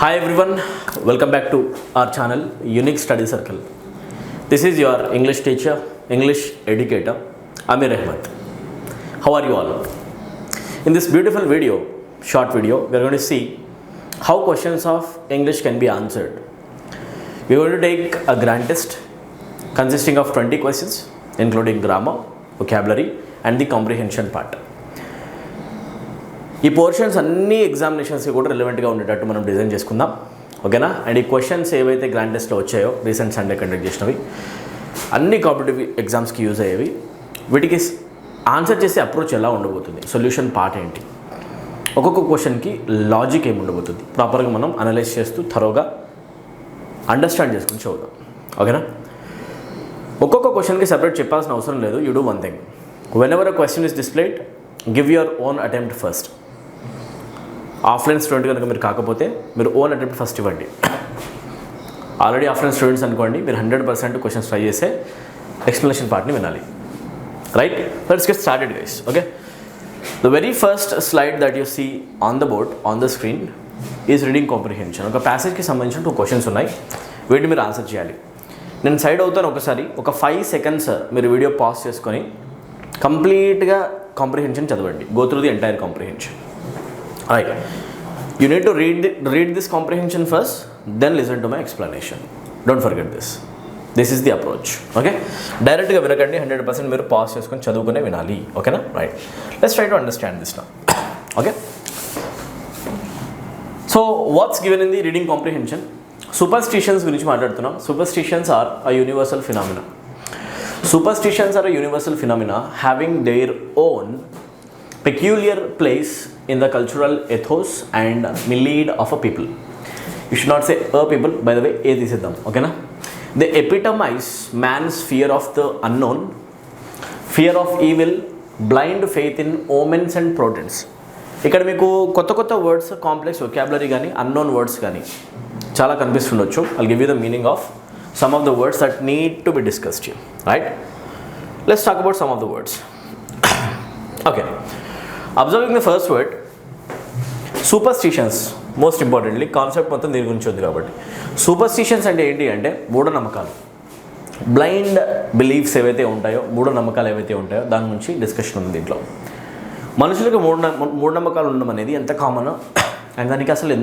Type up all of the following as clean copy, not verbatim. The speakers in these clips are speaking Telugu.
Hi everyone, welcome back to our channel Uniquestudycircle. This is your English teacher, English educator, Amir Ahmed. How are you all? In this beautiful video, short video, we are going to see how questions of English can be answered. We are going to take a grand test consisting of 20 questions, including grammar, vocabulary, and the comprehension part. ఈ పోర్షన్స్ అన్ని ఎగ్జామినేషన్స్కి కూడా రిలవెంట్గా ఉండేటట్టు మనం డిజైన్ చేసుకుందాం, ఓకేనా? అండ్ ఈ క్వశ్చన్స్ ఏవైతే గ్రాండ్ టెస్ట్లో వచ్చాయో రీసెంట్ సండే కండక్ట్ చేసినవి అన్ని కాంపిటేటివ్ ఎగ్జామ్స్కి యూజ్ అయ్యేవి. వీటికి ఆన్సర్ చేసే అప్రోచ్ ఎలా ఉండబోతుంది, సొల్యూషన్ పార్ట్ ఏంటి, ఒక్కొక్క క్వశ్చన్కి లాజిక్ ఏమి ఉండబోతుంది, ప్రాపర్గా మనం అనలైజ్ చేస్తూ థరోగా అండర్స్టాండ్ చేసుకుని చదువుదాం, ఓకేనా? ఒక్కొక్క క్వశ్చన్కి సెపరేట్ చెప్పాల్సిన అవసరం లేదు. You do one thing, whenever a question is displayed, give your own attempt first. Offline student కనుక మీరు కాకపోతే మీరు ఓన్ అటెంప్ట్ ఫస్ట్ ఇవ్వండి. ఆల్రెడీ ఆఫ్లైన్ స్టూడెంట్స్ అనుకోండి, మీరు 100% క్వశ్చన్స్ ట్రై చేస్తే ఎక్స్ప్లెనేషన్ పార్ట్ని వినాలి, right? Let's get started guys. Okay, the very first slide that you see on the board on the screen is reading comprehension. ఒక ప్యాసేజ్కి సంబంధించిన 2 క్వశ్చన్స్ ఉన్నాయి, వీటిని మీరు ఆన్సర్ చేయాలి. నేను సైడ్ అవుతాను ఒకసారి, ఒక 5 seconds మీరు వీడియో పాజ్ చేసుకొని కంప్లీట్గా కాంప్రిహెన్షన్ చదవండి. Go through the entire comprehension. Right. You need to read this comprehension first, then listen to my explanation. Don't forget this. This is the approach. Okay? డైరెక్ట్గా వినకండి, 100% మీరు పాజ్ చేసుకొని చదువుకునే వినాలి, ఓకేనా? Right, let's try to understand this now. Okay, so what's given in the reading comprehension? Superstitions గురించి మాట్లాడుతున్నాం. Superstitions are a universal phenomena. Superstitions are a universal phenomena having their own peculiar place in the cultural ethos and millid of a people. You should not say a people, by the way, a తీసేద్దాం, ఓకేనా? They epitomize man's fear of the unknown, fear of evil, blind faith in omens and portents. ఇక్కడ మీకు కొత్త కొత్త వర్డ్స్, కాంప్లెక్స్ వొకాబులరీ కానీ అన్నోన్ వర్డ్స్ కానీ చాలా కనిపిస్తుండొచ్చు. I'll give you the meaning of some of the words that need to be discussed here, right? Let's talk about some of the words. Okay, observing the first word, superstitions. Most importantly, concept మొత్తం దీని గురించి ఉంది కాబట్టి సూపర్స్టిషన్స్ అంటే ఏంటి అంటే మూఢనమ్మకాలు, బ్లైండ్ బిలీఫ్స్ ఏవైతే ఉంటాయో, మూఢనమ్మకాలు ఏవైతే ఉంటాయో దాని గురించి డిస్కషన్ ఉంది దీంట్లో. మనుషులకు మూఢనమ్మకాలు ఉండడం అనేది ఎంత కామన్, అండ్ దానికి అసలు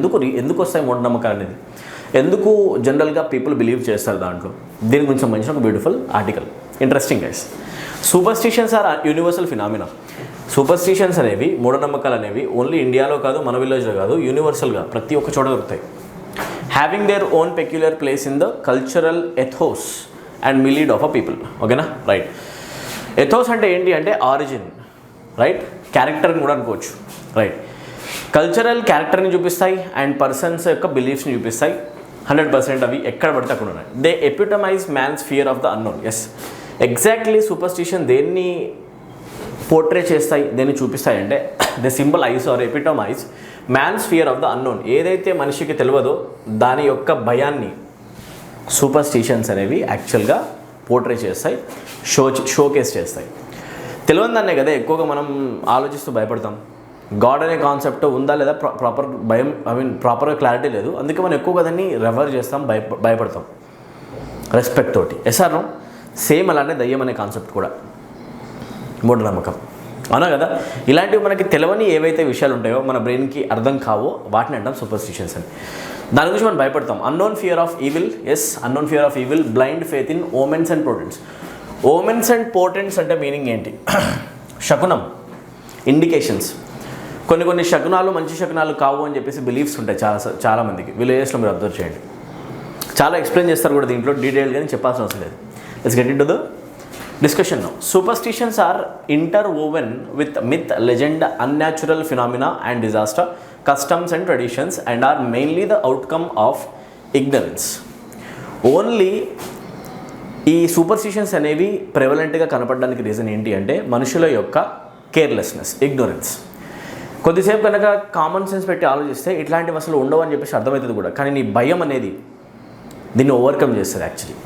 ఎందుకు వస్తాయి మూఢనమ్మకాలు అనేది, ఎందుకు జనరల్గా పీపుల్ బిలీవ్ చేస్తారు దాంట్లో, దీని గురించి సంబంధించిన ఒక beautiful article. Interesting guys. Superstitions are universal phenomena. Superstitions అనేవి, మూఢనమ్మకాలు అనేవి ఓన్లీ ఇండియాలో కాదు, మన విలేజ్లో కాదు, యూనివర్సల్గా ప్రతి ఒక్క చోట దొరుకుతాయి. Having their own peculiar place in the cultural ethos and milieu of a people, ఓకేనా? రైట్. ఎథోస్ అంటే ఏంటి అంటే ఆరిజిన్, రైట్? క్యారెక్టర్ని కూడా అనుకోవచ్చు, రైట్? కల్చరల్ క్యారెక్టర్ని చూపిస్తాయి అండ్ పర్సన్స్ యొక్క బిలీఫ్స్ని చూపిస్తాయి. 100% అవి ఎక్కడ పడితే అక్కడ ఉన్నాయి. They epitomize man's fear of the unknown. Yes, exactly superstition దేన్ని పోర్ట్రే చేస్తాయి, దేన్ని చూపిస్తాయి అంటే they symbolize or epitomize man's fear of the unknown. ఏదైతే మనిషికి తెలియదో దాని యొక్క భయాన్ని సూపర్స్టిషన్స్ అనేవి యాక్చువల్గా పోర్ట్రే చేస్తాయి, షోకేస్ చేస్తాయి. తెలియని దాన్నే కదా ఎక్కువగా మనం ఆలోచిస్తూ భయపడతాం. గాడ్ అనే కాన్సెప్ట్ ఉందా లేదా ప్రాపర్ భయం, ప్రాపర్గా క్లారిటీ లేదు, అందుకే మనం ఎక్కువగా దాన్ని రెఫర్ చేస్తాం, భయపడతాం రెస్పెక్ట్ తోటి. ఎస్ఆర్ సేమ్ అలానే దయ్యం అనే కాన్సెప్ట్ కూడా మూఢనమ్మకం, అవునా కదా? ఇలాంటివి మనకి తెలియని ఏవైతే విషయాలు ఉంటాయో, మన బ్రెయిన్కి అర్థం కావో వాటిని అంటాం సూపర్స్టిషన్స్ అని. దాని గురించి మనం భయపడతాం. Unknown fear of evil. Yes, unknown fear of evil, blind faith in omens and portents. Omens and portents అంటే మీనింగ్ ఏంటి? శకునం, ఇండికేషన్స్. కొన్ని శకునాలు మంచి శకునాలు కావు అని చెప్పేసి బిలీఫ్స్ ఉంటాయి చాలామందికి. విలేజెస్లో మీరు అబ్జర్వ్ చేయండి, చాలా ఎక్స్ప్లెయిన్ చేస్తారు కూడా దీంట్లో డీటెయిల్గా, చెప్పాల్సిన అవసరం లేదు. Let's get into the discussion now. Superstitions are interwoven with myth, legend, unnatural phenomena and disaster, customs and traditions and are mainly the outcome of ignorance. Only ఈ సూపర్స్టిషన్స్ అనేవి ప్రెవలెంట్గా కనపడడానికి రీజన్ ఏంటి అంటే మనుషుల యొక్క కేర్లెస్నెస్, ఇగ్నోరెన్స్. కొద్దిసేపు కనుక కామన్ సెన్స్ పెట్టి ఆలోచిస్తే ఇట్లాంటివి అసలు ఉండవు అని చెప్పేసి అర్థమవుతుంది కూడా, కానీ నీ భయం అనేది దీన్ని ఓవర్కమ్ చేస్తుంది. యాక్చువల్లీ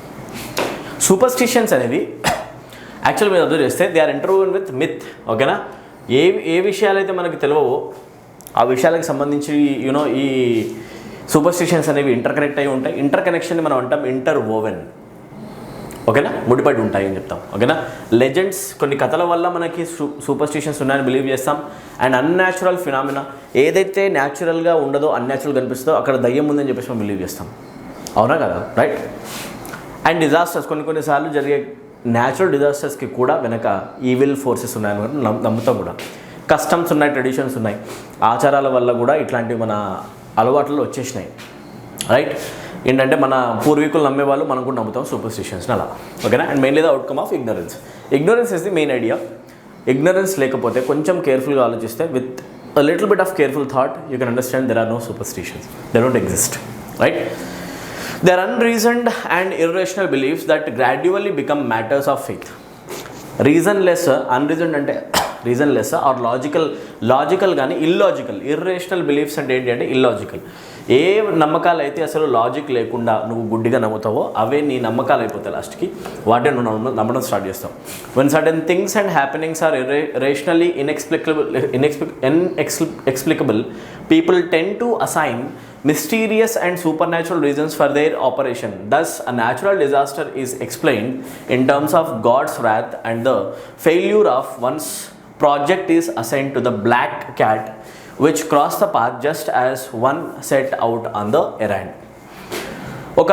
సూపర్స్టిషన్స్ అనేవి యాక్చువల్ మీరు అబ్జర్వ్ చేస్తే they are interwoven with myth, ఓకేనా? ఏ విషయాలైతే మనకు తెలియవో ఆ విషయాలకు సంబంధించి ఈ సూపర్స్టిషన్స్ అనేవి ఇంటర్ కనెక్ట్ అయి ఉంటాయి. ఇంటర్ కనెక్షన్ని మనం అంటాం ఇంటర్ ఓవెన్, ఓకేనా, ముడిపడి ఉంటాయి అని చెప్తాం, ఓకేనా. లెజెండ్స్, కొన్ని కథల వల్ల మనకి సూపర్స్టిషన్స్ ఉన్నాయని బిలీవ్ చేస్తాం. అండ్ అన్యాచురల్ ఫినామినా, ఏదైతే న్యాచురల్గా ఉండదో అన్యాచురల్ కనిపిస్తుందో అక్కడ దయ్యం ఉందని చెప్పేసి మనం బిలీవ్ చేస్తాం, అవునా కదా, రైట్. అండ్ డిజాస్టర్స్, కొన్నిసార్లు జరిగే న్యాచురల్ డిజాస్టర్స్కి కూడా వెనక ఈవిల్ ఫోర్సెస్ ఉన్నాయని కూడా నమ్ముతాం కూడా. కస్టమ్స్ ఉన్నాయి, ట్రెడిషన్స్ ఉన్నాయి, ఆచారాల వల్ల కూడా ఇట్లాంటివి మన అలవాట్లు వచ్చేసినాయి, రైట్. ఏంటంటే మన పూర్వీకులు నమ్మేవాళ్ళు మనం కూడా నమ్ముతాం సూపర్స్టిషన్స్ని అలా, ఓకేనా. And mainly the outcome of ignorance. Ignorance is the main idea. Ignorance లేకపోతే కొంచెం కేర్ఫుల్గా ఆలోచిస్తే, with a little bit of careful thought, you can understand there are no superstitions, they don't exist, right. They are unreasoned and irrational beliefs that gradually become matters of faith. Reasonless, unreasoned అంటే రీజన్లెస్ ఆర్ లాజికల్ కానీ ఇల్లాజికల్. ఇర్రేషనల్ బిలీఫ్స్ అంటే ఏంటి అంటే ఇల్లాజికల్. ఏ నమ్మకాలు అయితే అసలు లాజిక్ లేకుండా నువ్వు గుడ్డిగా నమ్ముతావో అవే నీ నమ్మకాలు అయిపోతాయి లాస్ట్కి, వాటిని నువ్వు నమ్మడం స్టార్ట్ చేస్తావు. When sudden things and happenings are rationally inexplicable, people tend to assign mysterious and supernatural reasons for their operation. Thus, a natural disaster is explained in terms of God's wrath, and the failure of one's project is assigned to the black cat which crossed the path just as one set out on the errand. ఒక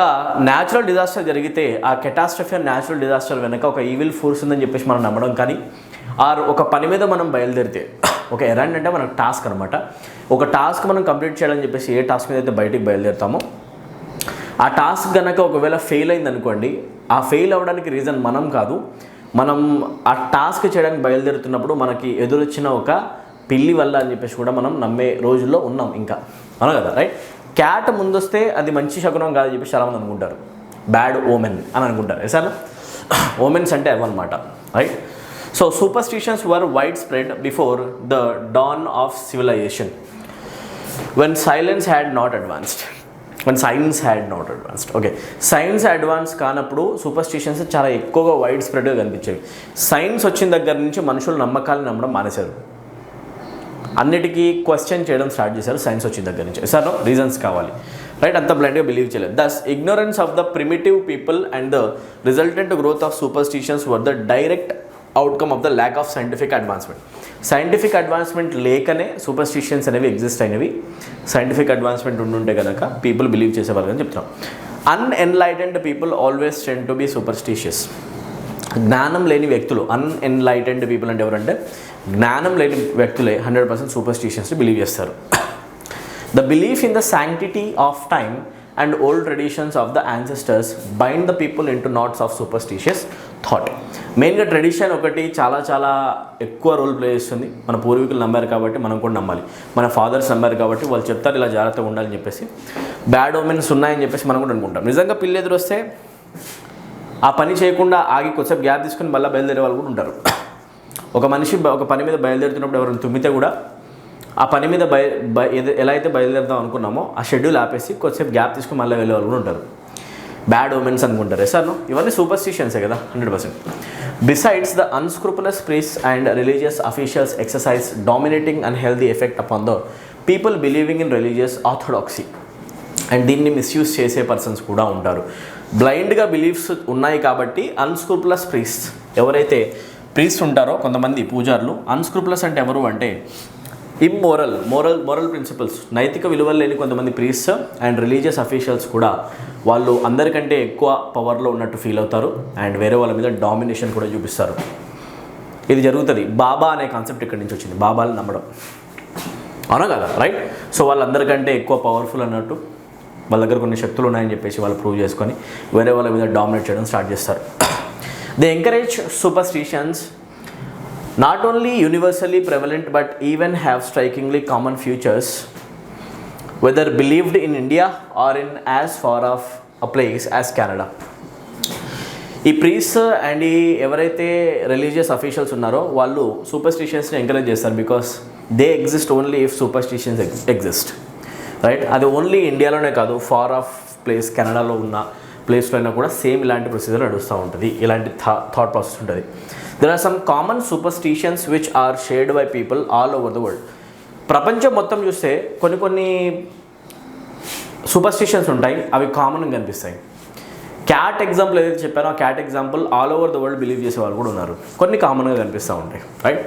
న్యాచురల్ డిజాస్టర్ జరిగితే ఆ కెటాస్ట్రఫీ న్యాచురల్ డిజాస్టర్ వెనక ఒక ఈవిల్ ఫోర్స్ ఉందని చెప్పేసి మనం నమ్మడం కానీ, ఆర్ ఒక పని మీద మనం బయలుదేరితే, ఒక ఎరాండ్ అంటే మనకు టాస్క్ అనమాట, ఒక టాస్క్ మనం కంప్లీట్ చేయాలని చెప్పేసి ఏ టాస్క్ మీద అయితే బయటికి బయలుదేరుతామో ఆ టాస్క్ కనుక ఒకవేళ ఫెయిల్ అయింది అనుకోండి, ఆ ఫెయిల్ అవ్వడానికి రీజన్ మనం కాదు, మనం ఆ టాస్క్ చేయడానికి బయలుదేరుతున్నప్పుడు మనకి ఎదురొచ్చిన ఒక పిల్లి వల్ల అని చెప్పేసి కూడా మనం నమ్మే రోజుల్లో ఉన్నాం ఇంకా, అవును కదా, రైట్. క్యాట్ ముందొస్తే అది మంచి శకునం కాదని చెప్పేసి చాలామంది అనుకుంటారు, బ్యాడ్ ఓమెన్ అని అనుకుంటారు. సార్ ఓమెన్స్ అంటే అవన్నమాట, right. So superstitions were wide spread before the dawn of civilization when science had not advanced. Okay, science advance కానప్పుడు సూపర్స్టిషన్స్ చాలా ఎక్కువగా వైడ్ స్ప్రెడ్గా కనిపించేవి. సైన్స్ వచ్చిన దగ్గర నుంచి మనుషులు నమ్మకాలను నమ్మడం మానేశారు, అన్నిటికీ క్వశ్చన్ చేయడం స్టార్ట్ చేశారు సైన్స్ వచ్చిన దగ్గర నుంచి. సార్ రీజన్స్ కావాలి, రైట్, అంత బ్లైండ్గా బిలీవ్ చేయలేదు. Thus ignorance of the primitive people and the resultant growth of superstitions were the direct outcome of the lack of scientific advancement. Scientific advancement లేకనే సూపర్స్టిషన్స్ అనేవి ఎగ్జిస్ట్ అయినవి. సైంటిఫిక్ అడ్వాన్స్మెంట్ ఉండుంటే కనుక పీపుల్ బిలీవ్ చేసేవాళ్ళు అని చెప్తున్నాం. Unenlightened people always tend to be superstitious. జ్ఞానం లేని వ్యక్తులు, అన్ఎన్లైటెండ్ పీపుల్ అంటే ఎవరంటే జ్ఞానం లేని వ్యక్తులే 100% సూపర్స్టిషియన్స్ని బిలీవ్ చేస్తారు. The belief in the sanctity of time and old traditions of the ancestors bind the people into knots of superstitious thought. మెయిన్గా ట్రెడిషన్ ఒకటి చాలా చాలా ఎక్కువ రోల్ ప్లే చేస్తుంది. మన పూర్వీకులు నమ్మారు కాబట్టి మనం కూడా నమ్మాలి, మన ఫాదర్స్ నమ్మారు కాబట్టి వాళ్ళు చెప్తారు ఇలా జాగ్రత్తగా ఉండాలని చెప్పేసి. బ్యాడ్ ఓమెన్స్ ఉన్నాయని చెప్పేసి మనం కూడా అనుకుంటాం. నిజంగా పిల్లి ఎదురు వస్తే ఆ పని చేయకుండా ఆగి కొంచెం గ్యాప్ తీసుకుని మళ్ళీ బయలుదేరే వాళ్ళు కూడా ఉంటారు. ఒక మనిషి ఒక పని మీద బయలుదేరుతున్నప్పుడు ఎవరైనా తుమ్మితే కూడా ఆ పని మీద ఎలా అయితే బయలుదేరుదాం అనుకున్నామో ఆ షెడ్యూల్ ఆపేసి కొద్దిసేపు గ్యాప్ తీసుకుని మళ్ళీ వెళ్ళే వాళ్ళు కూడా ఉంటారు. బ్యాడ్ ఓమెన్స్ అనుకుంటారు సార్. ఇవన్నీ సూపర్స్టిషన్సే కదా 100%. Besides the unscrupulous priests and religious officials exercise dominating unhealthy effect upon the people believing in religious orthodoxy. And దీన్ని మిస్యూజ్ చేసే పర్సన్స్ కూడా ఉంటారు. బ్లైండ్గా బిలీఫ్స్ ఉన్నాయి కాబట్టి అన్స్క్రూపులస్ ప్రీస్ట్స్, ఎవరైతే ప్రీస్ట్ ఉంటారో కొంతమంది పూజారులు, అన్స్క్రూపులస్ అంటే ఎవరు అంటే మోరల్ ప్రిన్సిపల్స్, నైతిక విలువలు లేని కొంతమంది ప్రీస్ట్స్ అండ్ రిలీజియస్ అఫీషియల్స్ కూడా వాళ్ళు అందరికంటే ఎక్కువ పవర్లో ఉన్నట్టు ఫీల్ అవుతారు అండ్ వేరే వాళ్ళ మీద డామినేషన్ కూడా చూపిస్తారు. ఇది జరుగుతుంది. బాబా అనే కాన్సెప్ట్ ఇక్కడి నుంచి వచ్చింది, బాబాలు నమ్మడం, అవునా కదా, రైట్. సో వాళ్ళందరికంటే ఎక్కువ పవర్ఫుల్ అన్నట్టు, వాళ్ళ దగ్గర కొన్ని శక్తులు ఉన్నాయని చెప్పేసి వాళ్ళు ప్రూవ్ చేసుకొని వేరే వాళ్ళ మీద డామినేట్ చేయడం స్టార్ట్ చేస్తారు. They encourage superstitions not only universally prevalent but even have strikingly common features whether believed in India or in as far off a place as Canada. ఈ ప్రీస్ట్ అండ్ ఈ ఎవరైతే రిలీజియస్ అఫీషియల్స్ ఉన్నారో వాళ్ళు సూపర్స్టిషన్స్ని ఎంకరేజ్ చేస్తారు because they exist only if superstitions exist, right. అది ఓన్లీ ఇండియాలోనే కాదు, ఫార్ ఆఫ్ ప్లేస్ కెనడాలో ఉన్న ప్లేస్లో అయినా కూడా సేమ్ ఇలాంటి ప్రొసీజర్ నడుస్తూ ఉంటుంది, ఇలాంటి థాట్ ప్రాసెస్ ఉంటుంది. There are some common superstitions which are shared by people all over the world. ప్రపంచం మొత్తం చూస్తే కొన్ని సూపర్స్టిషన్స్ ఉంటాయి, అవి కామన్గా కనిపిస్తాయి. క్యాట్ ఎగ్జాంపుల్ ఏదైతే చెప్పానో ఆ cat example all over the world believe చేసే వాళ్ళు కూడా ఉన్నారు. కొన్ని కామన్గా కనిపిస్తూ ఉంటాయి, రైట్.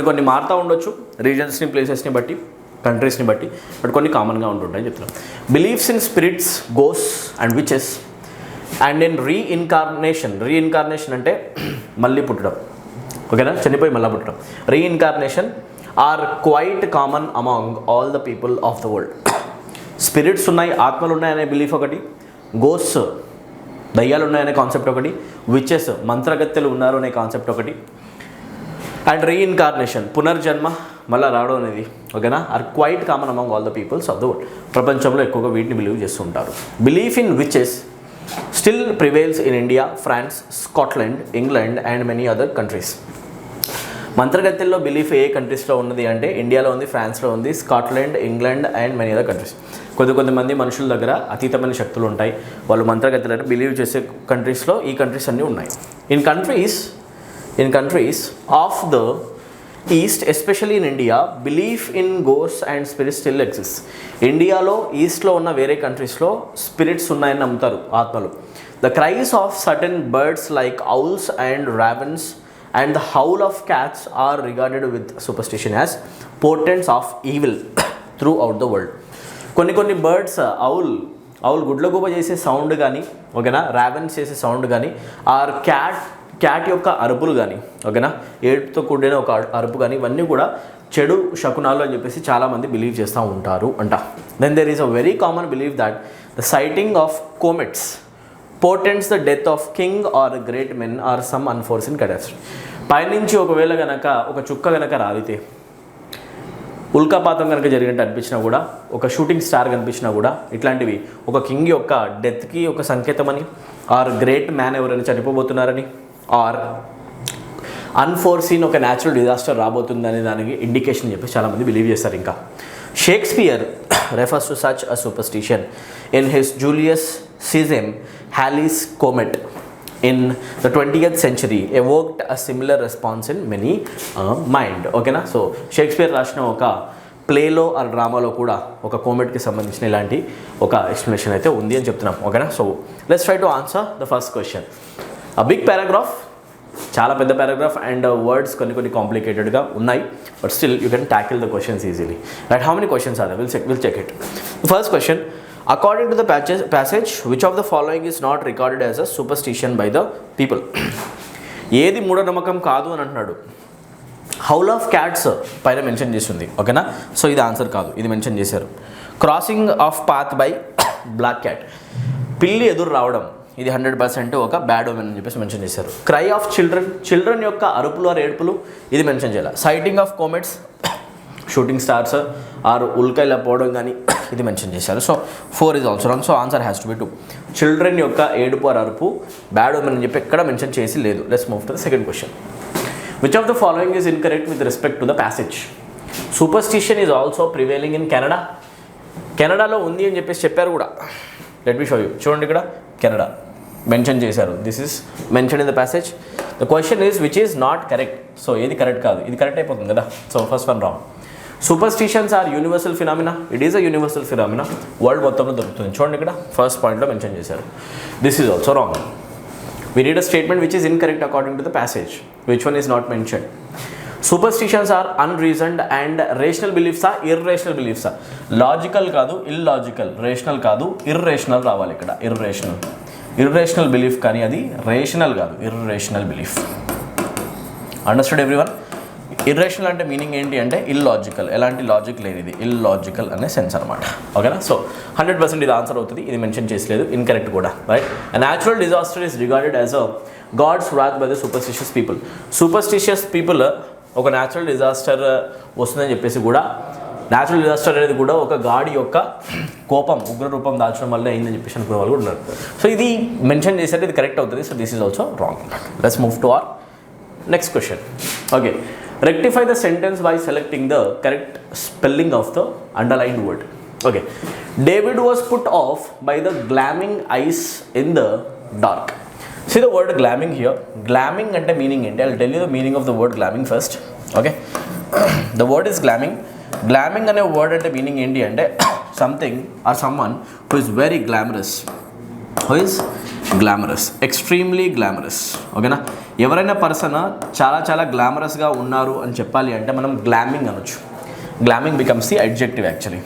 కొన్ని మారుతూ ఉండొచ్చు రీజన్స్ని, ప్లేసెస్ని బట్టి, కంట్రీస్ని బట్టి, బట్ కొన్ని కామన్గా ఉంటుంటాయని చెప్తున్నాం. Beliefs in spirits, ghost and witches and in reincarnation అంటే మళ్ళీ పుట్టడం, ఓకేనా, చనిపోయి మళ్ళీ పుట్టడం. Reincarnation are quite common among all the people of the world. Spirits ఉన్నాయి, ఆత్మలు ఉన్నాయనే బిలీఫ్ ఒకటి, గోస్ట్ దయ్యాలు ఉన్నాయనే కాన్సెప్ట్ ఒకటి, విచెస్ మంత్రగత్తెలు ఉన్నారు అనే కాన్సెప్ట్ ఒకటి, అండ్ రీఇన్కార్నేషన్ పునర్జన్మ మళ్ళీ రావడం అనేది, ఓకేనా, are quite common among all the peoples of the world. ప్రపంచంలో ఎక్కువగా వీటిని బిలీవ్ చేస్తుంటారు. Belief in witches still prevails in India, France, Scotland, England and many other countries. మంత్రగత్తెల్లో బిలీఫ్ ఏ కంట్రీస్లో ఉన్నది అంటే ఇండియాలో ఉంది, ఫ్రాన్స్లో ఉంది, Scotland, England and many other countries. కొంతమంది మనుషుల దగ్గర అతీతమైన శక్తులు ఉంటాయి, వాళ్ళు మంత్రగత్తెలను బిలీవ్ చేసే కంట్రీస్లో ఈ కంట్రీస్ అన్నీ ఉన్నాయి. In countries of the east, especially in India, belief in ghost and spirits still exist. ఇండియాలో ఈస్ట్లో ఉన్న వేరే కంట్రీస్లో స్పిరిట్స్ ఉన్నాయని నమ్ముతారు, ఆత్మలు. The క్రైస్ of certain birds like owls and ravens and the howl of cats are regarded with superstition as portents of evil throughout the world. కొన్ని బర్డ్స్ అవుల్ గుడ్లగూబ చేసే సౌండ్ కానీ, ఓకేనా, రావెన్స్ చేసే సౌండ్ కానీ, ఆర్ క్యాట్ యొక్క అరుపులు కానీ, ఓకేనా, ఏడుతో కూడిన ఒక అరుపు కానీ, ఇవన్నీ కూడా చెడు శకునాలు అని చెప్పేసి చాలామంది బిలీవ్ చేస్తూ ఉంటారు అంట. Then there is a very common believe that the sighting of comets portends the death of king or great men or some unforeseen catastrophe. పైనుంచి ఒకవేళ కనుక ఒక చుక్క కనుక రాలితే, ఉల్కాపాతం కనుక జరిగినట్టు అనిపించినా కూడా, ఒక షూటింగ్ స్టార్ కనిపించినా కూడా, ఇట్లాంటివి ఒక కింగ్ యొక్క డెత్కి ఒక సంకేతమని, ఆర్ గ్రేట్ మ్యాన్ ఎవరైనా చనిపోబోతున్నారని, ఆర్ అన్ఫోర్సీన్ ఒక న్యాచురల్ డిజాస్టర్ రాబోతుందనే దానికి ఇండికేషన్ చెప్పి చాలామంది బిలీవ్ చేస్తారు. ఇంకా Shakespeare refers to such a superstition in his Julius Caesar Halley's comet in the 20th century evoked a similar response in many mind. ఓకేనా, సో షేక్స్పియర్ రాసిన ఒక ప్లేలో ఆ డ్రామాలో కూడా ఒక కోమెట్కి సంబంధించిన ఇలాంటి ఒక ఎక్స్ప్లెనేషన్ అయితే ఉంది అని చెప్తున్నాం. ఓకేనా, so let's try to answer the first question. A big paragraph, చాలా పెద్ద పారాగ్రాఫ్ అండ్ వర్డ్స్ కొన్ని కాంప్లికేటెడ్గా ఉన్నాయి, but still you can tackle the questions easily. Right, how many questions are there? Will check it. First question, according to the passage which of the following is not recorded as a superstition by the people? ఏది మూఢనమ్మకం కాదు అని అంటున్నాడు. హౌల్ ఆఫ్ క్యాట్స్ పైన మెన్షన్ చేసింది, ఓకేనా, సో ఇది ఆన్సర్ కాదు, ఇది మెన్షన్ చేశారు. Crossing of path by black cat, పిల్లి ఎదురు రావడం, ఇది 100% ఒక బ్యాడ్ ఓమెన్ అని చెప్పేసి మెన్షన్ చేశారు. క్రై ఆఫ్ చిల్డ్రన్ యొక్క అరుపులు ఆర్ ఏడుపులు, ఇది మెన్షన్ చేయాలి. Sighting of comets, shooting stars or ఉల్కైలా పోవడం కానీ, ఇది మెన్షన్ చేశారు. So 4 is also wrong. So answer has to be 2. Children యొక్క ఏడుపు ఆర్ అరుపు బ్యాడ్ ఓమెన్ అని చెప్పి ఎక్కడ మెన్షన్ చేసి లేదు. Let's move to the second question. Which of the following is incorrect with respect to the passage? Superstition is also prevailing in Canada. కెనడాలో ఉంది అని చెప్పేసి చెప్పారు కూడా. Let me show you. చూడండి, ఇక్కడ కెనడా మెన్షన్ చేశారు. This is mention in the passage. The question is which is not correct. So ఏది కరెక్ట్ కాదు, ఇది కరెక్ట్ అయిపోతుంది కదా. So first one wrong. Superstitions are universal phenomena. It is a universal phenomena, world మొత్తంలో దొరుకుతుంది. చూడండి, ఇక్కడ ఫస్ట్ పాయింట్లో మెన్షన్ చేశారు. This is also wrong. We read a statement which is incorrect according to the passage. Which one is not mention? Superstitions are unreasoned and rational బిలీఫ్సా, ఇర్రేషనల్ బిలీఫ్సా? లాజికల్ కాదు, ఇల్లాజికల్. రేషనల్ కాదు, ఇర్రేషనల్ రావాలి ఇక్కడ. ఇర్రేషనల్ బిలీఫ్, కానీ అది రేషనల్ కాదు, irrational belief. Understood everyone? Irrational అంటే మీనింగ్ ఏంటి అంటే ఇల్లాజికల్, ఎలాంటి లాజిక్ లేదు, ఇది ఇల్లాజికల్ అనే సెన్స్ అనమాట. ఓకేనా, సో 100% ఇది ఆన్సర్ అవుతుంది. ఇది మెన్షన్ చేసలేదు, ఇన్కరెక్ట్ కూడా. Right, a natural disaster is regarded as a god's wrath by the superstitious people. Superstitious people ఒక న్యాచురల్ డిజాస్టర్ వస్తుందని చెప్పేసి కూడా, న్యాచురల్ డిజాస్టర్ అనేది కూడా ఒక గాడి యొక్క కోపం, ఉగ్ర రూపం దాల్చడం వల్ల అయిందని చెప్పేసి అనుకునే వాళ్ళు కూడా ఉన్నారు. సో ఇది మెన్షన్ చేసేది, ఇది కరెక్ట్ అవుతుంది. So this is also wrong. Let's move to our next question. Okay, rectify the sentence by selecting the correct spelling of the underlined word. Okay, David was put off by the glamming eyes in the dark. See the word glamming here. Glamming ante meaning enti? I'll tell you the meaning of the word glamming first. Okay, the word is glamming. Glamming ane word ante meaning enti ante something or someone who is very glamorous, who is glamorous, extremely glamorous. ఓకేనా, ఎవరైనా పర్సన్ చాలా చాలా గ్లామరస్గా ఉన్నారు అని చెప్పాలి అంటే మనం గ్లామింగ్ అనొచ్చు. Glamming becomes the adjective actually.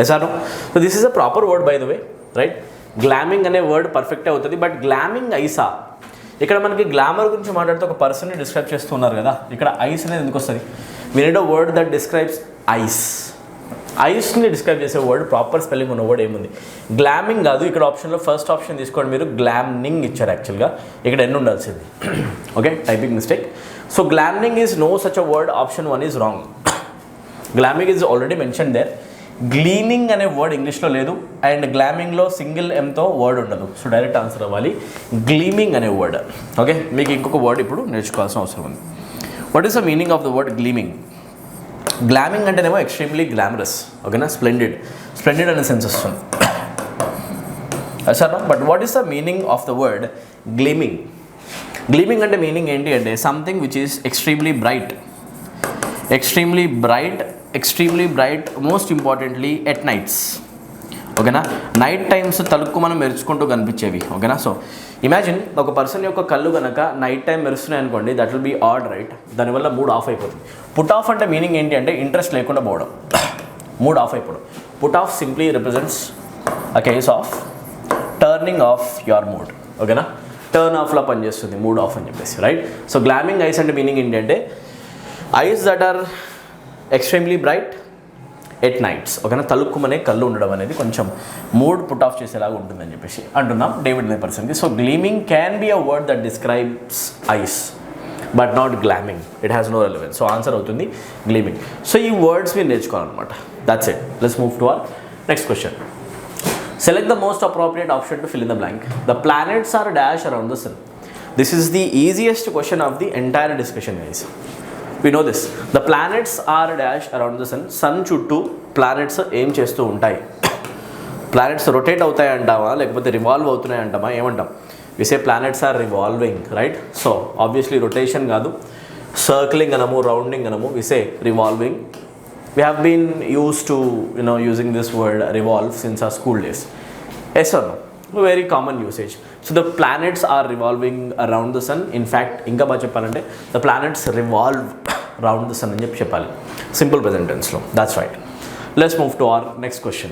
ఎసారు. So this is a proper word by the way, right. Glamming అనే వర్డ్ పర్ఫెక్టే అవుతుంది, బట్ గ్లామింగ్ ఐసా, ఇక్కడ మనకి గ్లామర్ గురించి మాట్లాడితే ఒక పర్సన్ని డిస్క్రైబ్ చేస్తున్నారు కదా, ఇక్కడ ఐస్ అనేది ఎందుకు వస్తుంది? We need a word that describes eyes. ఐస్ని డిస్క్రైబ్ చేసే వర్డ్, ప్రాపర్ స్పెల్లింగ్ ఉన్న వర్డ్ ఏముంది? గ్లామింగ్ కాదు. ఇక్కడ ఆప్షన్లో ఫస్ట్ ఆప్షన్ తీసుకోండి మీరు, గ్లామ్నింగ్ ఇచ్చారు యాక్చువల్గా, ఇక్కడ ఎన్ని ఉండాల్సింది? Okay, typing mistake. So glamning is no such a word, option 1 is wrong. Glamming is already mention there. Gleening అనే వర్డ్ ఇంగ్లీష్లో లేదు, అండ్ గ్లామింగ్లో సింగిల్ ఎంతో వర్డ్ ఉండదు. సో డైరెక్ట్ ఆన్సర్ అవ్వాలి గ్లీమింగ్ అనే వర్డ్. ఓకే, మీకు ఇంకొక వర్డ్ ఇప్పుడు నేర్చుకోవాల్సిన అవసరం ఉంది. What is the meaning of the word gleaming? Glamming అంటేనేమో ఎక్స్ట్రీమ్లీ గ్లామరస్, ఓకేనా, స్ప్లెండెడ్, స్ప్లెండెడ్ అనే సెన్స్ వస్తుంది. Sir, but what is the meaning of the word gleaming? Gleaming అంటే మీనింగ్ ఏంటి అంటే something which is extremely bright, extremely bright, extremely bright, most importantly at nights. ఓకేనా, నైట్ టైమ్స్ తలుక్కు మనం మెరుచుకుంటూ కనిపించేవి. ఓకేనా, సో ఇమాజిన్ ఒక పర్సన్ యొక్క కళ్ళు కనుక నైట్ టైం మెరుస్తున్నాయి అనుకోండి, that will be odd, right. దానివల్ల మూడ్ ఆఫ్ అయిపోతుంది. పుట్ ఆఫ్ అంటే మీనింగ్ ఏంటి అంటే ఇంట్రెస్ట్ లేకుండా పోవడం, మూడ్ ఆఫ్ అయిపోవడం. Put off simply represents a case of turning off your mood. Okay, turn ఆఫ్లా పనిచేస్తుంది మూడ్ ఆఫ్ అని చెప్పేసి, రైట్. సో గ్లామింగ్ ఐస్ అంటే మీనింగ్ ఏంటి అంటే eyes that are extremely bright at nights. Okay, తలుక్కుమనే కళ్ళు ఉండడం అనేది కొంచెం మూడ్ పుట్ ఆఫ్ చేసేలాగా ఉంటుందని చెప్పేసి అంటున్నాం డేవిడ్ అనే పర్సన్కి. So gleaming can be a word that describes eyes but not glamming. It has no relevance. So answer అవుతుంది గ్లీమింగ్. సో ఈ వర్డ్స్ మీరు నేర్చుకోవాలన్నమాట. That's it. Let's move to our next question. Select the most appropriate option to fill in the blank. The planets are dash around the sun. This is the easiest question of the entire discussion, guys. We know this. The planets are dash around the sun. Sun చుట్టూ planets ఏం చేస్తూ ఉంటాయి? Planets rotate అవుతాయి అంటామా, లేకపోతే రివాల్వ్ అవుతున్నాయి అంటామా, ఏమంటాం? We say planets are revolving, right? So obviously rotation కాదు, circling అనము, rounding అనము. We say revolving. We have been used to using this word revolve since our school days. Yes or no? Very common usage. So the planets are revolving around the sun. In fact, inga ba cheppalante the planets revolve around the sun ani cheppali. Simple present tense lo. That's right. Let's move to our next question.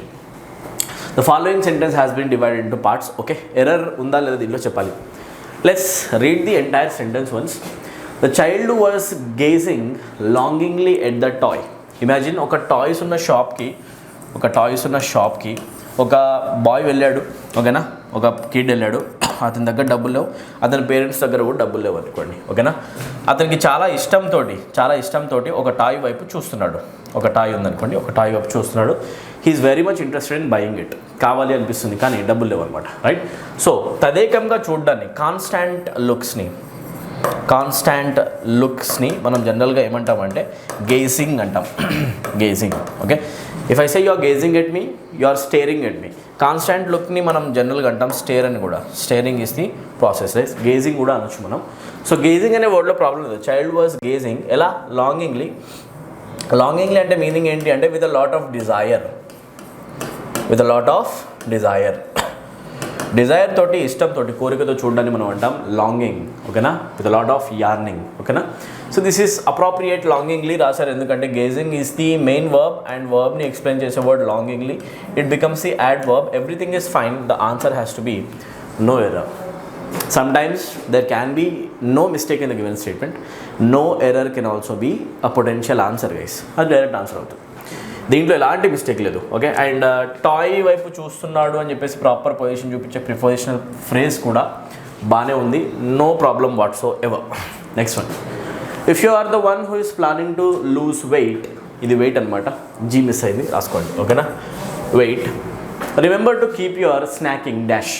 The following sentence has been divided into parts. Okay, error unda leda dintlo cheppali. Let's read the entire sentence once. The child was gazing longingly at the toy. Imagine ఒక టాయ్స్ ఉన్న షాప్కి ఒక బాయ్ వెళ్ళాడు. ఓకేనా, ఒక కిడ్ వెళ్ళాడు. అతని దగ్గర డబ్బులు లేవు, అతని పేరెంట్స్ దగ్గర కూడా డబ్బులు లేవు అనుకోండి. ఓకేనా, అతనికి చాలా ఇష్టంతో ఒక టాయ్ వైపు చూస్తున్నాడు. ఒక టాయ్ ఉందనుకోండి, ఒక టాయ్ వైపు చూస్తున్నాడు. He is very much interested in buying it. కావాలి అనిపిస్తుంది కానీ డబ్బులు లేవు అనమాట, రైట్. సో తదేకంగా చూడడాన్ని కాన్స్టాంట్ లుక్స్ని మనం జనరల్గా ఏమంటామంటే గేజింగ్ అంటాం. Gazing. Okay, if I say you are gazing at me, you are staring at me. Constant లుక్ని మనం జనరల్గా అంటాం స్టేర్ అని కూడా. Staring is the process, right. Gazing కూడా అనొచ్చు మనం. సో గేజింగ్ అనే వర్డ్లో ప్రాబ్లం లేదు. చైల్డ్ వాజ్ గేజింగ్ ఎలా? లాంగింగ్లీ అంటే మీనింగ్ ఏంటి అంటే with a lot of desire. Desire తోటి, ఇష్టంతో, కోరికతో చూడడాన్ని మనం అంటాం లాంగింగ్. ఓకేనా, విత్ లాట్ ఆఫ్ యార్నింగ్. ఓకేనా, so this is appropriate. Longingly రాశారు ఎందుకంటే gazing is the main verb and వర్బ్ని ఎక్స్ప్లెయిన్ చేసే word longingly. It becomes the adverb. Everything is fine. The answer has to be no error. Sometimes there can be no mistake in the given statement. No error can also be a potential answer, guys. అది డైరెక్ట్ ఆన్సర్ అవుతుంది. దీంట్లో ఎలాంటి మిస్టేక్ లేదు. ఓకే, అండ్ టాయ్ వైపు చూస్తున్నాడు అని చెప్పేసి ప్రాపర్ పొజిషన్ చూపించే ప్రిపోజిషనల్ ఫ్రేజ్ కూడా బాగానే ఉంది. No problem whatsoever. Next one. If you are the one who is planning to lose weight. ఇది వెయిట్ అనమాట, జీ మిస్ అయింది, రాసుకోండి. ఓకేనా, weight. Remember to keep your snacking dash.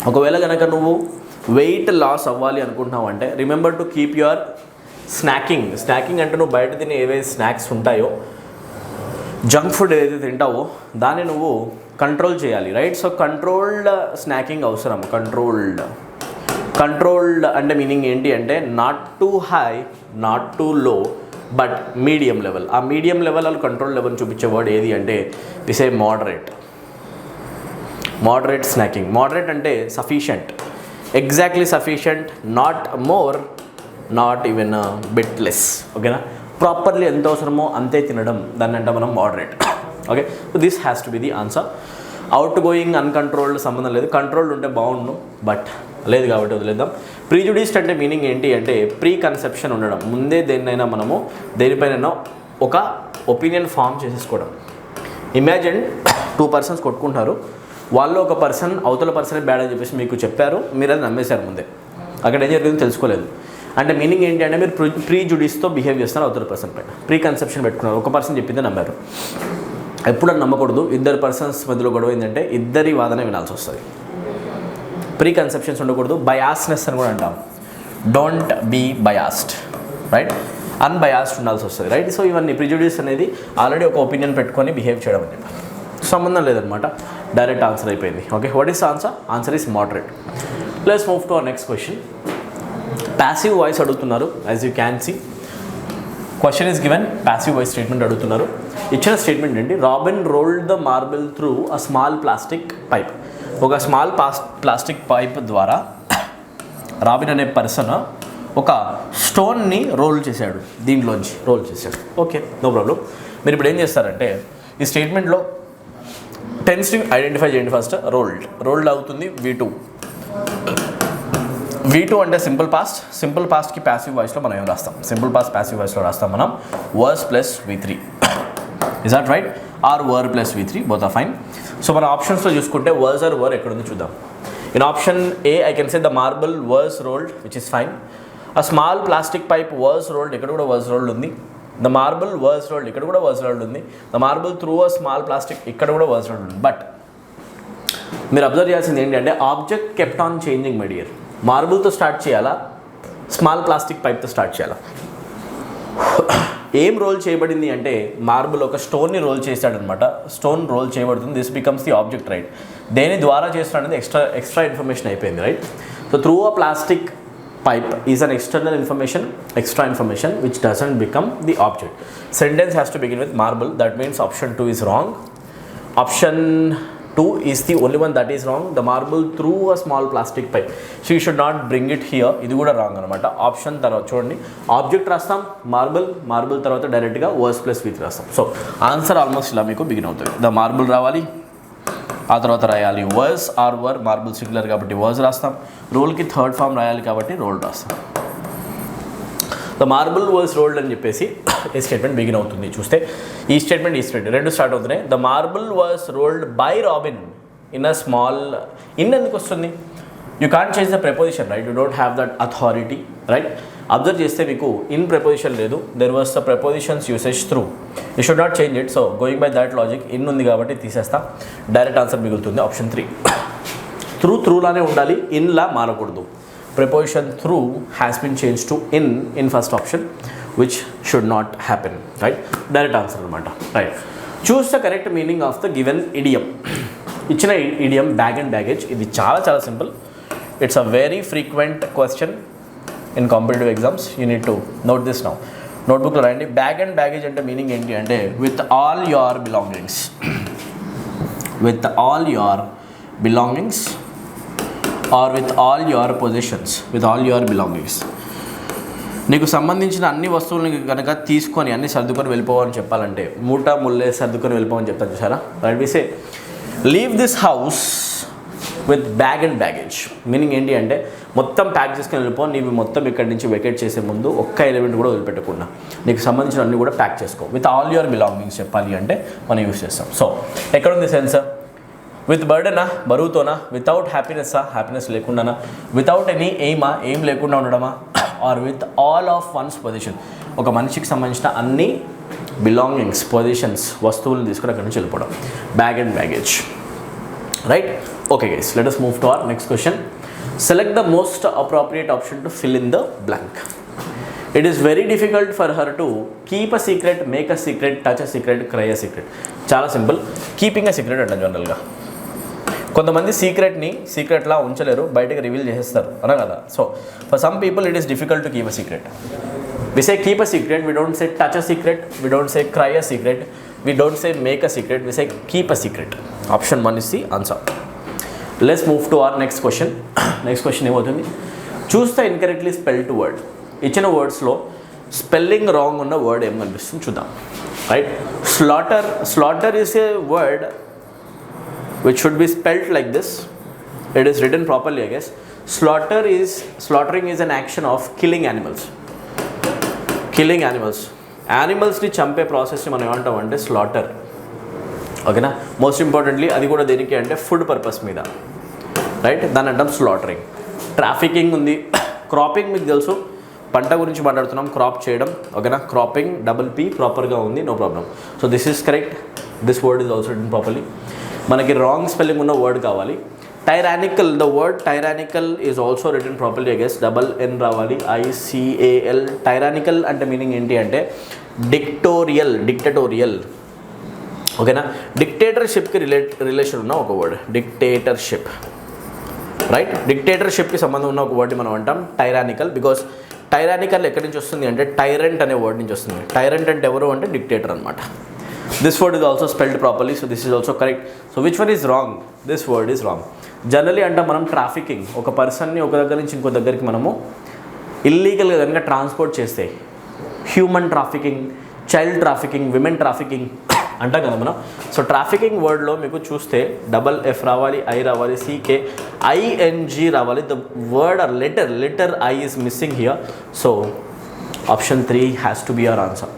ఒకవేళ కనుక నువ్వు వెయిట్ లాస్ అవ్వాలి అనుకుంటున్నావు అంటే remember to keep your snacking అంటే నువ్వు బయట తినే ఏవైతే స్నాక్స్ ఉంటాయో, జంక్ ఫుడ్ ఏదైతే తింటావో దాన్ని నువ్వు కంట్రోల్ చేయాలి, రైట్. సో కంట్రోల్డ్ స్నాకింగ్ అవసరం. కంట్రోల్డ్ అంటే మీనింగ్ ఏంటి అంటే not too high, not too low, but medium level. ఆ మీడియం లెవెల్ వాళ్ళు కంట్రోల్ లెవెల్ చూపించే వర్డ్ ఏది అంటే this a moderate. Moderate snacking. Moderate అంటే sufficient, exactly sufficient, not more, not even bit less. ఓకేనా, ప్రాపర్లీ ఎంత అవసరమో అంతే తినడం, దాన్ని అంటే మనం moderate. Okay, so this has to be the answer. Outgoing uncontrolled సంబంధం లేదు, కంట్రోల్డ్ ఉంటే బాగుండు బట్ లేదు కాబట్టి వదిలేద్దాం. ప్రీజుడిస్డ్ అంటే మీనింగ్ ఏంటి అంటే ప్రీ కన్సెప్షన్ ఉండడం, ముందే దేన్నైనా మనము దేనిపైన ఒక ఒపీనియన్ ఫామ్ చేసేసుకోవడం. ఇమాజిన్ 2 persons కొట్టుకుంటారు, వాళ్ళు ఒక పర్సన్ అవతల పర్సనే బ్యాడ్ అని చెప్పేసి మీకు చెప్పారు, మీరు అది నమ్మేశారు ముందే. అక్కడ ఏం జరిగిందో తెలుసుకోలేదు. అంటే మీనింగ్ ఏంటి అంటే మీరు ప్రీజుడిస్తో బిహేవ్ చేస్తున్నారు అవతల పర్సన్ పైన, ప్రీ కన్సెప్షన్ పెట్టుకున్నారు. ఒక పర్సన్ చెప్పిందే నమ్మారు. ఎప్పుడని నమ్మకూడదు. 2 persons మధ్యలో గొడవ ఏంటంటే ఇద్దరి వాదన వినాల్సి వస్తుంది. ప్రీ కన్సెప్షన్స్ ఉండకూడదు. బయాస్నెస్ అని కూడా అంటాం. Don't be biased, right? Unbiased ఉండాల్సి వస్తుంది, రైట్? సో ఇవన్నీ ప్రిజుడిస్ అనేది ఆల్రెడీ ఒక ఒపీనియన్ పెట్టుకొని బిహేవ్ చేయడం అని చెప్పాలి. సంబంధం లేదనమాట, డైరెక్ట్ ఆన్సర్ అయిపోయింది. Okay, what is answer? Answer is moderate. Let's move to our next question. Passive voice అడుగుతున్నారు. As you can see question is given. Passive voice statement అడుగుతున్నారు. ఇచ్చిన స్టేట్మెంట్ ఏంటి? Robin rolled the marble through a small plastic pipe. ఒక స్మాల్ ప్లాస్టిక్ పైప్ ద్వారా రాబిన్ అనే పర్సన్ ఒక స్టోన్ని రోల్ చేశాడు, దీంట్లోంచి రోల్ చేశాడు. Okay, no problem. మీరు ఇప్పుడు ఏం చేస్తారంటే ఈ స్టేట్మెంట్లో టెన్స్ని ఐడెంటిఫై చేయండి ఫస్ట్. రోల్డ్ అవుతుంది V2. V2 అంటే సింపుల్ పాస్ట్. సింపుల్ పాస్ట్కి ప్యాసివ్ వాయిస్లో మనం ఏం రాస్తాం? సింపుల్ పాస్ట్ ప్యాసివ్ వాయిస్లో రాస్తాం మనం was plus V3. Is that right? Are were plus V3, both are fine. So మన ఆప్షన్స్లో చూసుకుంటే వర్స్ ఆర్ వర్ ఎక్కడుంది చూద్దాం. In option A I can say the marble was rolled, which is fine. A small plastic pipe was rolled, ఇక్కడ కూడా వర్స్ రోల్డ్ ఉంది. ద మార్బుల్ వర్స్ రోల్డ్, ఇక్కడ కూడా వర్స్ రోల్డ్ ఉంది. The marble through a small plastic, ఇక్కడ కూడా వర్స్ రోల్డ్ ఉంది. బట్ మీరు అబ్జర్వ్ చేయాల్సింది ఏంటంటే object kept on changing my dear. మార్బుల్తో స్టార్ట్ చేయాలా, స్మాల్ ప్లాస్టిక్ పైప్తో స్టార్ట్ చేయాలా? ఏం రోల్ చేయబడింది అంటే మార్బుల్ ఒక స్టోన్ని రోల్ చేశాడనమాట. స్టోన్ రోల్ చేయబడుతుంది, this becomes the object, right? దేని ద్వారా చేస్తాడు అనేది ఎక్స్ట్రా ఇన్ఫర్మేషన్ అయిపోయింది, right? So through a plastic pipe is an external information, extra information which doesn't become the object. Sentence has to begin with marble. That means option 2 is wrong. Option 2 is the only one that is wrong. The marble through a small plastic pipe. So you should not bring it here. ఇది కూడా రాంగ్ అనమాట. ఆప్షన్ తర్వాత చూడండి, ఆబ్జెక్ట్ రాస్తాం మార్బుల్ తర్వాత డైరెక్ట్గా వర్స్ ప్లస్ విత్ రాస్తాం. సో ఆన్సర్ ఆల్మోస్ట్ ఇలా మీకు బిగిన్ అవుతుంది. ద మార్బుల్ రావాలి, ఆ తర్వాత రాయాలి was or were. Marble singular కాబట్టి వర్స్ రాస్తాం. రోల్కి థర్డ్ ఫామ్ రాయాలి కాబట్టి రోల్ రాస్తాం. ద మార్బుల్ వర్స్ రోల్డ్ అని చెప్పేసి ఈ స్టేట్మెంట్ బిగిన్ అవుతుంది. చూస్తే ఈ స్టేట్మెంట్ రెండు స్టార్ట్ అవుతున్నాయి. The marble was rolled by Robin in a small. In ఎందుకు వస్తుంది? You can't change the preposition, right? You don't have that authority, right? Observe చేస్తే మీకు ఇన్ ప్రెపోజిషన్ లేదు, there was the preposition's usage through. You should not change it. So going by that logic in ఉంది కాబట్టి తీసేస్తా. డైరెక్ట్ ఆన్సర్ మిగులుతుంది ఆప్షన్ 3. త్రూలానే ఉండాలి, ఇన్లా మారకూడదు. Preposition through has been changed to in first option, which should not happen, right? Direct answer anamata, right? Choose the correct meaning of the given idiom. Ichina idiom bag and baggage. Idi చాలా simple. It's a very frequent question in competitive exams. You need to note this now. Notebook lo rayandi. Bag and baggage ante meaning enti ante with all your belongings. With all your belongings or with all your possessions, with all your belongings. నీకు సంబంధించిన అన్ని వస్తువులను కనుక తీసుకొని అన్ని సర్దుకొని వెళ్ళిపోవని చెప్పాలంటే మూట ముల్లే సర్దుకొని వెళ్ళిపోవని చెప్తాను చూసారా? Right? We say leave this house with bag and baggage. Meaning ఏంటి అంటే మొత్తం ప్యాక్ చేసుకొని వెళ్ళిపో. నీవు మొత్తం ఇక్కడి నుంచి వెకేట్ చేసే ముందు ఒక్క ఎలిమెంట్ కూడా వదిలిపెట్టకుండా నీకు సంబంధించిన అన్ని కూడా ప్యాక్ చేసుకో. విత్ ఆల్ యువర్ బిలాంగింగ్స్ చెప్పాలి అంటే మనం యూస్ చేస్తాం. సో ఎక్కడుంది సెన్స్? విత్ బర్డనా, బరువుతోనా? వితౌట్ హ్యాపీనెస్సా, హ్యాపీనెస్ లేకుండానా? వితౌట్ ఎనీ ఎయిమా, ఎయిమ్ లేకుండా ఉండడమా? Or with all of one's position, ఒక మనిషికి సంబంధించిన అన్ని బిలాంగింగ్స్, పొజిషన్స్, వస్తువులను తీసుకుని అక్కడి నుంచి వెళ్ళిపోవడం. Bag and baggage, right? Okay guys, let us move to our next question. Select the most appropriate option to fill in the blank. It is very difficult for her to keep a secret, make a secret, touch a secret, cry a secret. చాలా సింపుల్. కీపింగ్ a secret అంటాం జనరల్గా. కొంతమంది సీక్రెట్లా ఉంచలేరు, బయటకు రివీల్ చేసేస్తారు అనా కదా? So for some people it is difficult to keep a secret. We say keep a secret, we don't say touch a secret, we don't say cry a secret, we don't say make a secret, we say keep a secret. Option 1 is the answer. Let's move to our next question. Next question ఏమవుతుంది? Choose the incorrectly spelled word. ఇచ్చిన వర్డ్స్లో స్పెల్లింగ్ రాంగ్ ఉన్న వర్డ్ ఏం కనిపిస్తుంది చూద్దాం. Right, slaughter is a word which should be spelled like this. It is written properly, I guess. Slaughtering is an action of killing animals. యానిమల్స్ని చంపే ప్రాసెస్ని మనం ఏమంటామంటే స్లాటర్. ఓకేనా? మోస్ట్ ఇంపార్టెంట్లీ అది కూడా దేనికి అంటే ఫుడ్ పర్పస్ మీద, రైట్? దాన్ని అంటాం స్లాటరింగ్. ట్రాఫికింగ్ ఉంది, క్రాపింగ్ మీకు తెలుసు, పంట గురించి మాట్లాడుతున్నాం, క్రాప్ చేయడం. ఓకేనా? క్రాపింగ్ డబుల్ పీ ప్రాపర్గా ఉంది, no problem. So this is correct. This word is also written properly. మనకి రాంగ్ స్పెల్లింగ్ ఉన్న వర్డ్ కావాలి. Tyrannical, the word tyrannical is also written properly, I guess. Double N రావాలి, ICAL. టైరానికల్ అంటే మీనింగ్ ఏంటి అంటే డిక్టటోరియల్. ఓకేనా? డిక్టేటర్షిప్కి రిలేషన్ ఉన్న ఒక వర్డ్ డిక్టేటర్షిప్, రైట్? డిక్టేటర్షిప్కి సంబంధం ఉన్న ఒక వర్డ్ని మనం అంటాం టైరానికల్. బికాస్ టైరానికల్ ఎక్కడి నుంచి వస్తుంది అంటే టైరెంట్ అనే వర్డ్ నుంచి వస్తుంది. టైరెంట్ అంటే ఎవరు అంటే డిక్టేటర్ అనమాట. This word is also spelled properly, so this is also correct. So which one is wrong? This word is wrong. Generally అంటే మనం ట్రాఫికింగ్, ఒక పర్సన్ని ఒక దగ్గర నుంచి ఇంకో దగ్గరికి మనము ఇల్లీగల్గా కనుక ట్రాన్స్పోర్ట్ చేస్తే, human trafficking, child trafficking, women trafficking అంటాం కదా మనం. సో ట్రాఫికింగ్ వర్డ్లో మీకు చూస్తే డబల్ F రావాలి, I రావాలి, CKING రావాలి. The word R letter I is missing here. So option 3 has to be our answer.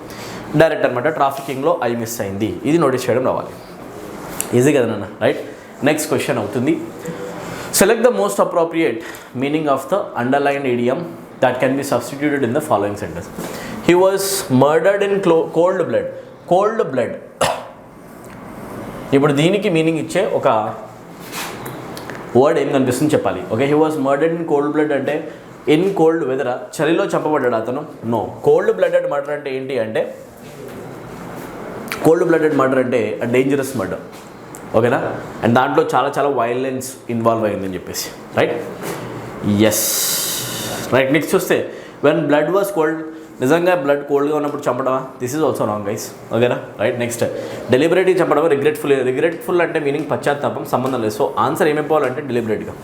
Direct అనమాట, ట్రాఫికింగ్లో I మిస్ అయింది, ఇది నోటీస్ చేయడం రావాలి. ఈజీ కదా నాన్న, రైట్? నెక్స్ట్ క్వశ్చన్ అవుతుంది. Select the most appropriate meaning of the underlined idiom that can be substituted in the following sentence. He was murdered in cold blood. ఇప్పుడు దీనికి మీనింగ్ ఇచ్చే ఒక వర్డ్ ఏం కనిపిస్తుంది చెప్పాలి. Okay, he was murdered in cold blood అంటే ఇన్ కోల్డ్ వెదర్, చలిలో చంపబడ్డాడు అతను? నో. కోల్డ్ బ్లడెడ్ మర్డర్ అంటే ఏంటి అంటే, కోల్డ్ బ్లడెడ్ మర్డర్ అంటే డేంజరస్ మర్డర్. ఓకేనా? అండ్ దాంట్లో చాలా వైలెన్స్ ఇన్వాల్వ్ అయిందని చెప్పేసి, రైట్? Yes, right. నెక్స్ట్ చూస్తే వెన్ బ్లడ్ వాజ్ కోల్డ్, నిజంగా బ్లడ్ కోల్డ్గా ఉన్నప్పుడు చంపడమా? This is also wrong guys. ఓకేనా? రైట్. నెక్స్ట్ డెలిబరేట్గా చంపడమా? రిగ్రెట్ఫుల్ అంటే మీనింగ్ పశ్చాత్తాపం, సంబంధం లేదు. సో ఆన్సర్ ఏమైపోవాలంటే డెలిబరేట్గా.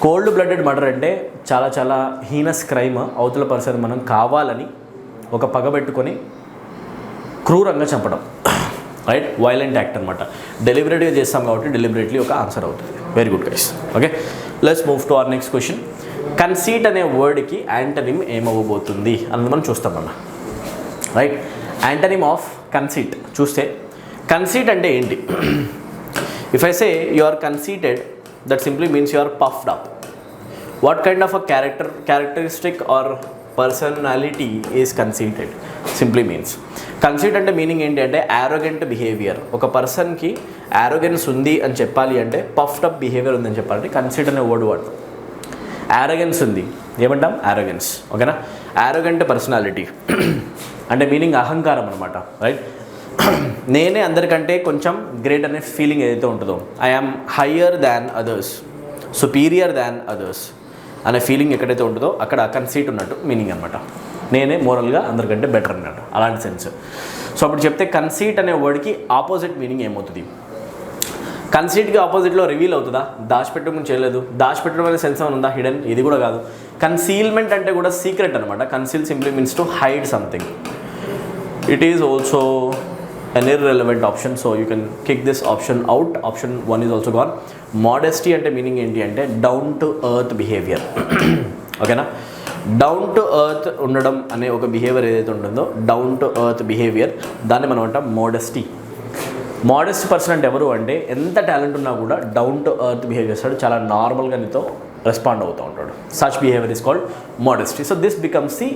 కోల్డ్ బ్లడెడ్ మర్డర్ అంటే చాలా హీనస్ క్రైమ్, అవతల పర్సన్ మనం కావాలని ఒక పగబెట్టుకొని క్రూరంగా చంపడం, రైట్? వైలెంట్ యాక్ట్ అనమాట. డెలిబరేట్గా చేస్తాం కాబట్టి డెలిబరేట్లీ ఒక ఆన్సర్ అవుతుంది. Very good guys. Okay, let's move to our next question. Conceit అనే వర్డ్కి యాంటనిమ్ ఏమవ్వబోతుంది అన్నది మనం చూస్తాం అన్న, రైట్? యాంటనిమ్ ఆఫ్ కన్సీట్ చూస్తే, కన్సీట్ అంటే ఏంటి? If I say you are conceited, that simply means you are puffed up. What kind of a characteristic or personality is conceited? Simply means, conceit అంటే మీనింగ్ ఏంటి అంటే యారోగెంట్ బిహేవియర్. ఒక పర్సన్కి యారోగెన్స్ ఉంది అని చెప్పాలి అంటే, పఫ్డ్ అప్ బిహేవియర్ ఉందని చెప్పాలంటే కన్సీట్ అనే వర్డ్ వాడతాం. యారోగెన్స్ ఉంది, ఏమంటాం? యారోగెన్స్. ఓకేనా? యారోగెంట్ పర్సనాలిటీ అంటే మీనింగ్ అహంకారం అనమాట, రైట్? నేనే అందరికంటే కొంచెం గ్రేట్ అనే ఫీలింగ్ ఏదైతే ఉంటుందో, I am higher than others, superior than others అనే ఫీలింగ్ ఎక్కడైతే ఉంటుందో అక్కడ కన్సీట్ ఉన్నట్టు మీనింగ్ అనమాట. నేనే మోరల్గా అందరికంటే బెటర్ అన్నట్టు, అలాంటి సెన్స్. సో అప్పుడు చెప్తే కన్సీట్ అనే వర్డ్కి ఆపోజిట్ మీనింగ్ ఏమవుతుంది? కన్సీట్కి ఆపోజిట్లో రివీల్ అవుతుందా? దాచిపెట్టడం చేయలేదు. దాచిపెట్టడం అనే సెన్స్ ఏమైనా ఉందా? హిడెన్, ఇది కూడా కాదు. కన్సీల్మెంట్ అంటే కూడా సీక్రెట్ అనమాట. Conceal simply means to hide something. It is also an irrelevant option, so you can kick this option out. Option 1 is also gone. Modesty అంటే మీనింగ్ ఏంటి అంటే డౌన్ టు ఎర్త్ బిహేవియర్. ఓకేనా? డౌన్ టు ఎర్త్ ఉండడం అనే ఒక బిహేవియర్ ఏదైతే ఉంటుందో, డౌన్ టు ఎర్త్ బిహేవియర్, దాన్ని మనం అంటాం మోడెస్టీ. మోడెస్ట్ పర్సన్ అంటే ఎవరు అంటే ఎంత టాలెంట్ ఉన్నా కూడా డౌన్ టు ఎర్త్ బిహేవ్ చేస్తాడు, చాలా నార్మల్గా నీతో రెస్పాండ్ అవుతూ ఉంటాడు. Such behaviour is called modesty. So this becomes the